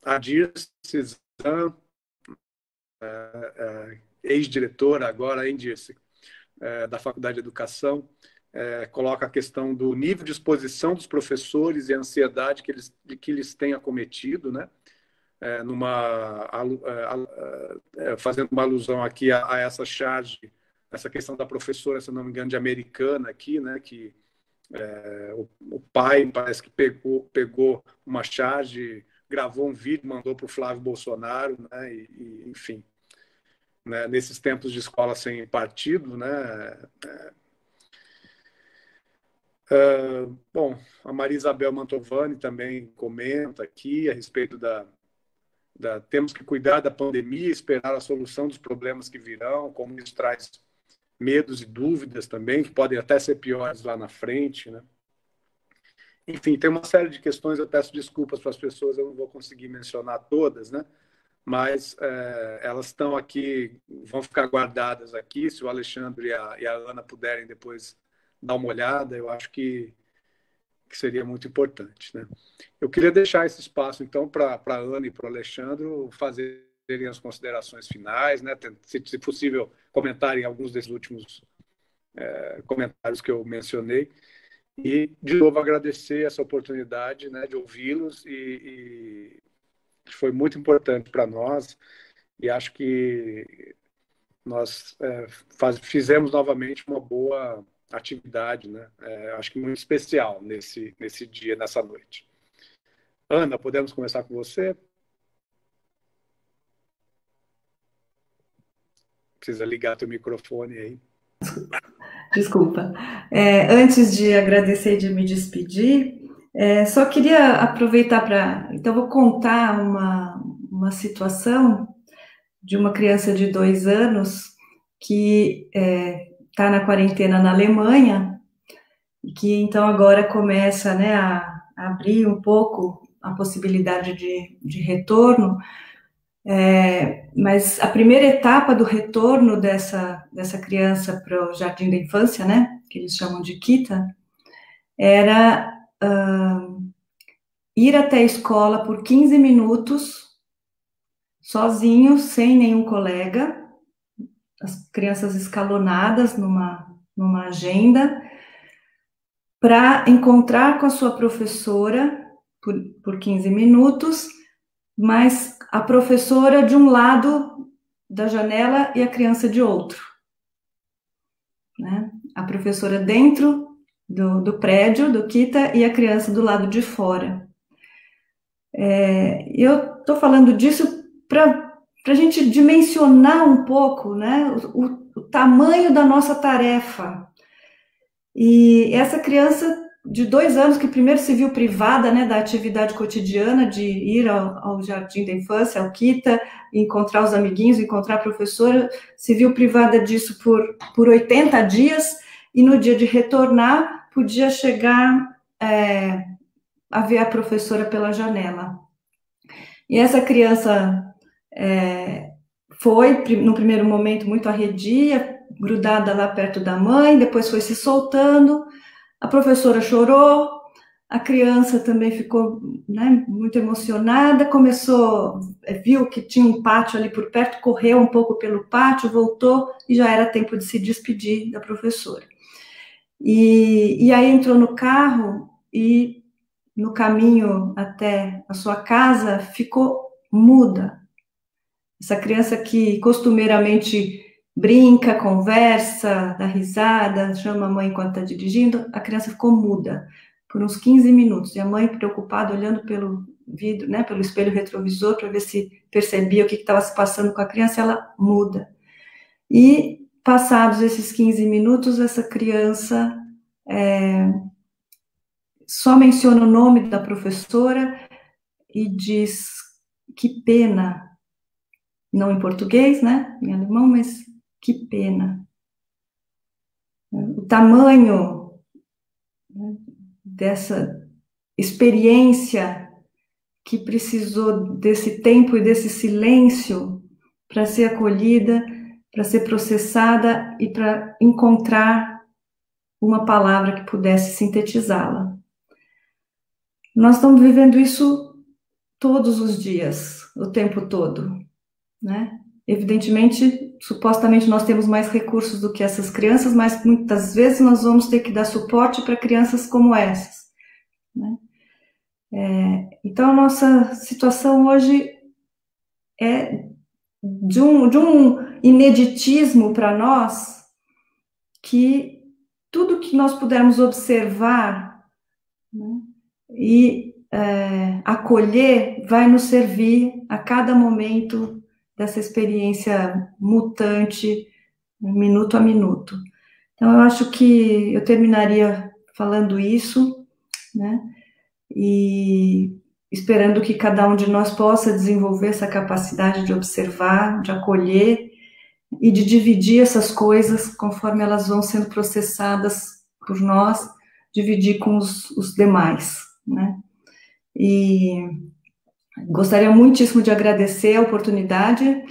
A Dirce Zan ex-diretora, agora Endirce, da Faculdade de Educação, coloca a questão do nível de exposição dos professores e a ansiedade que eles têm acometido, né? Fazendo uma alusão aqui a essa charge, essa questão da professora, se não me engano, de Americana aqui, né? Que o pai parece que pegou uma charge, gravou um vídeo, mandou para o Flávio Bolsonaro, né? Enfim, né? Nesses tempos de escola sem partido, né? Bom, a Maria Isabel Mantovani também comenta aqui a respeito temos que cuidar da pandemia, esperar a solução dos problemas que virão, como isso traz medos e dúvidas também, que podem até ser piores lá na frente, né? Enfim, tem uma série de questões, eu peço desculpas para as pessoas, eu não vou conseguir mencionar todas, né? Mas elas estão aqui, vão ficar guardadas aqui, se o Alexandre e a Ana puderem depois dar uma olhada, eu acho que seria muito importante, né? Eu queria deixar esse espaço, então, para a Ana e para o Alexandre fazerem as considerações finais, né? Se possível, comentarem alguns desses últimos comentários que eu mencionei. E, de novo, agradecer essa oportunidade, né, de ouvi-los e foi muito importante para nós e acho que nós fizemos novamente uma boa atividade, né? Acho que muito especial nesse dia, nessa noite. Ana, podemos começar com você? Precisa ligar teu microfone aí. Desculpa. Antes de agradecer e de me despedir, só queria aproveitar para... Então, vou contar uma situação de uma criança de 2 anos que está na quarentena na Alemanha e que, então, agora começa, né, a abrir um pouco a possibilidade de retorno. Mas a primeira etapa do retorno dessa criança para o jardim da infância, né, que eles chamam de Kita, era ir até a escola por 15 minutos, sozinho, sem nenhum colega, as crianças escalonadas numa agenda, para encontrar com a sua professora por 15 minutos, mas a professora de um lado da janela e a criança de outro, né? A professora dentro do prédio, do Kita, e a criança do lado de fora. Eu estou falando disso para a gente dimensionar um pouco, né, o tamanho da nossa tarefa. E essa criança de 2 anos, que primeiro se viu privada, né, da atividade cotidiana de ir ao jardim da infância, ao Kita, encontrar os amiguinhos, encontrar a professora, se viu privada disso por 80 dias, e no dia de retornar, podia chegar a ver a professora pela janela. E essa criança foi, no primeiro momento, muito arredia, grudada lá perto da mãe, depois foi se soltando. A professora chorou, a criança também ficou, né, muito emocionada, viu que tinha um pátio ali por perto, correu um pouco pelo pátio, voltou e já era tempo de se despedir da professora. E aí entrou no carro e no caminho até a sua casa ficou muda. Essa criança que costumeiramente brinca, conversa, dá risada, chama a mãe enquanto está dirigindo, a criança ficou muda por uns 15 minutos. E a mãe, preocupada, olhando pelo vidro, né, pelo espelho retrovisor, para ver se percebia o que estava se passando com a criança, ela muda. E, passados esses 15 minutos, essa criança só menciona o nome da professora e diz: que pena. Não em português, né, em alemão, mas que pena. O tamanho, né, dessa experiência que precisou desse tempo e desse silêncio para ser acolhida, para ser processada e para encontrar uma palavra que pudesse sintetizá-la. Nós estamos vivendo isso todos os dias, o tempo todo, né? Evidentemente, supostamente nós temos mais recursos do que essas crianças, mas muitas vezes nós vamos ter que dar suporte para crianças como essas, né? Então, a nossa situação hoje é de um ineditismo para nós, que tudo que nós pudermos observar, né, e acolher vai nos servir a cada momento dessa experiência mutante, minuto a minuto. Então, eu acho que eu terminaria falando isso, né? E esperando que cada um de nós possa desenvolver essa capacidade de observar, de acolher e de dividir essas coisas conforme elas vão sendo processadas por nós, dividir com os demais, né? E gostaria muitíssimo de agradecer a oportunidade,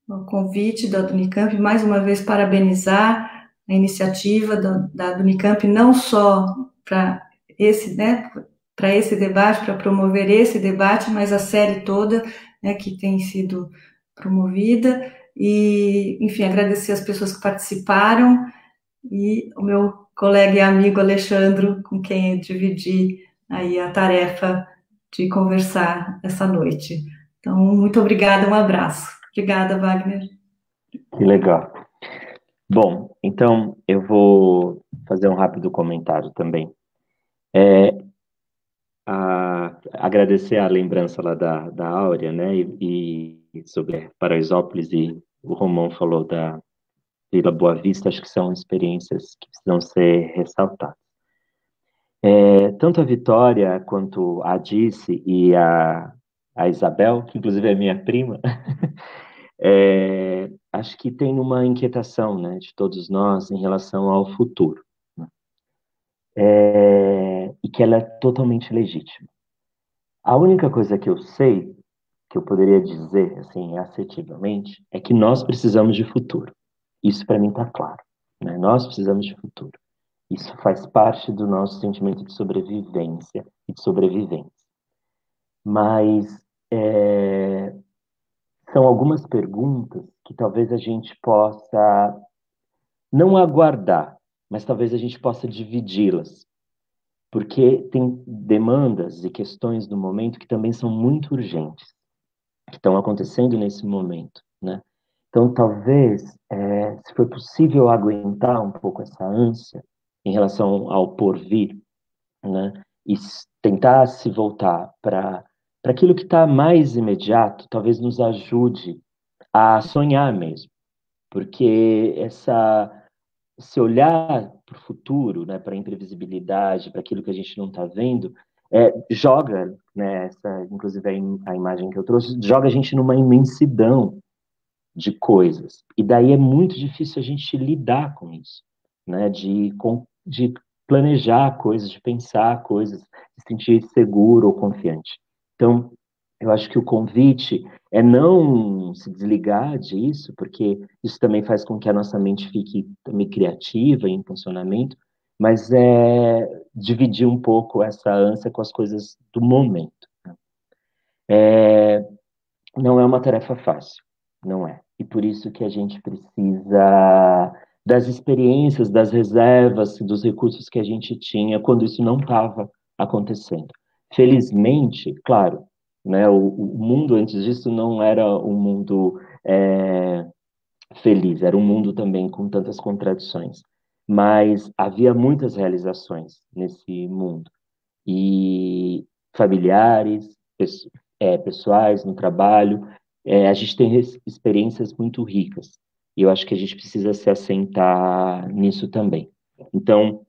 o convite da Unicamp, mais uma vez parabenizar a iniciativa da Unicamp, não só para esse, né, para esse debate, para promover esse debate, mas a série toda, né, que tem sido promovida, e, enfim, agradecer as pessoas que participaram, e o meu colega e amigo Alexandre, com quem eu dividi aí a tarefa de conversar essa noite. Então, muito obrigada, um abraço. Obrigada, Wagner. Que legal. Bom, então eu vou fazer um rápido comentário também. Agradecer a lembrança lá da Áurea, né, e sobre Paraisópolis, e o Romão falou da Vila Boa Vista, acho que são experiências que precisam ser ressaltadas. Tanto a Vitória quanto a Dice e a Isabel, que inclusive é minha prima, acho que tem uma inquietação, né, de todos nós em relação ao futuro, né? E que ela é totalmente legítima. A única coisa que eu sei, que eu poderia dizer, assim, assertivamente, é que nós precisamos de futuro. Isso para mim está claro, né? Nós precisamos de futuro. Isso faz parte do nosso sentimento de sobrevivência e de sobrevivência. Mas são algumas perguntas que talvez a gente possa não aguardar, mas talvez a gente possa dividi-las. Porque tem demandas e questões do momento que também são muito urgentes, que estão acontecendo nesse momento, né? Então, talvez, se for possível aguentar um pouco essa ânsia em relação ao porvir, né? E tentar se voltar para aquilo que está mais imediato, talvez nos ajude a sonhar mesmo. Porque se olhar para o futuro, né, para a imprevisibilidade, para aquilo que a gente não está vendo, joga, né, inclusive a imagem que eu trouxe, joga a gente numa imensidão de coisas. E daí é muito difícil a gente lidar com isso, né, de planejar coisas, de pensar coisas, de se sentir seguro ou confiante. Então, eu acho que o convite é não se desligar disso, porque isso também faz com que a nossa mente fique também criativa em funcionamento, mas é dividir um pouco essa ânsia com as coisas do momento. Não é uma tarefa fácil, não é. E por isso que a gente precisa das experiências, das reservas, dos recursos que a gente tinha quando isso não estava acontecendo. Felizmente, claro, né, o mundo antes disso não era um mundo feliz, era um mundo também com tantas contradições. Mas havia muitas realizações nesse mundo. E familiares, pessoais, no trabalho, a gente tem experiências muito ricas. E eu acho que a gente precisa se assentar nisso também. Então,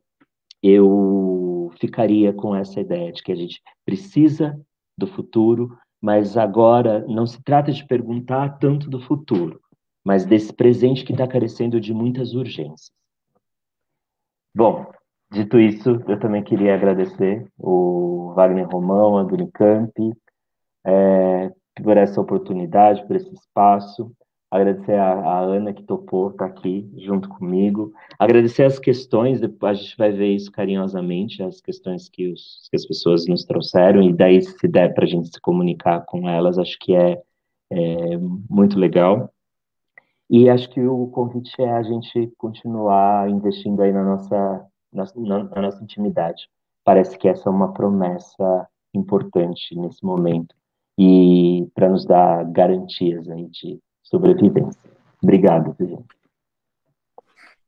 eu ficaria com essa ideia de que a gente precisa do futuro, mas agora não se trata de perguntar tanto do futuro, mas desse presente que está carecendo de muitas urgências. Bom, dito isso, eu também queria agradecer o Wagner Romão, a Unicamp, por essa oportunidade, por esse espaço. Agradecer a Ana, que topou estar aqui junto comigo. Agradecer as questões, a gente vai ver isso carinhosamente, as questões que as pessoas nos trouxeram, e daí, se der para a gente se comunicar com elas, acho que é muito legal. E acho que o convite é a gente continuar investindo aí na nossa intimidade. Parece que essa é uma promessa importante nesse momento e para nos dar garantias aí de sobrevivência. Obrigado, viu?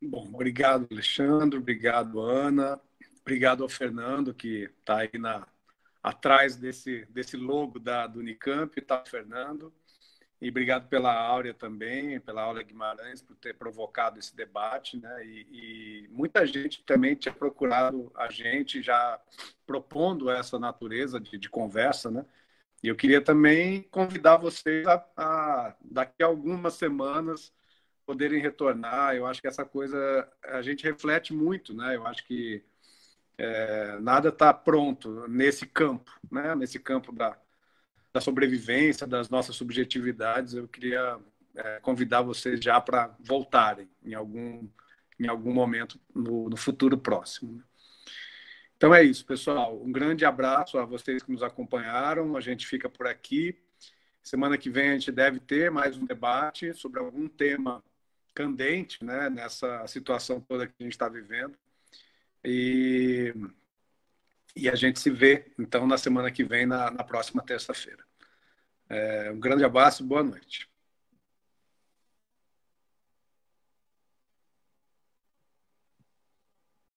Bom, obrigado, Alexandre, obrigado, Ana, obrigado ao Fernando, que está aí atrás desse logo do Unicamp, está o Fernando. E obrigado pela Áurea também, pela Áurea Guimarães, por ter provocado esse debate, né? E muita gente também tinha procurado a gente, já propondo essa natureza de conversa, né? E eu queria também convidar vocês daqui a algumas semanas, poderem retornar. Eu acho que essa coisa, a gente reflete muito, né? Eu acho que nada está pronto nesse campo, né? Nesse campo da sobrevivência, das nossas subjetividades. Eu queria convidar vocês já para voltarem em algum momento no futuro próximo. Então é isso, pessoal. Um grande abraço a vocês que nos acompanharam. A gente fica por aqui. Semana que vem a gente deve ter mais um debate sobre algum tema candente, né, nessa situação toda que a gente está vivendo. E a gente se vê, então, na semana que vem, na próxima terça-feira. Um grande abraço e boa noite.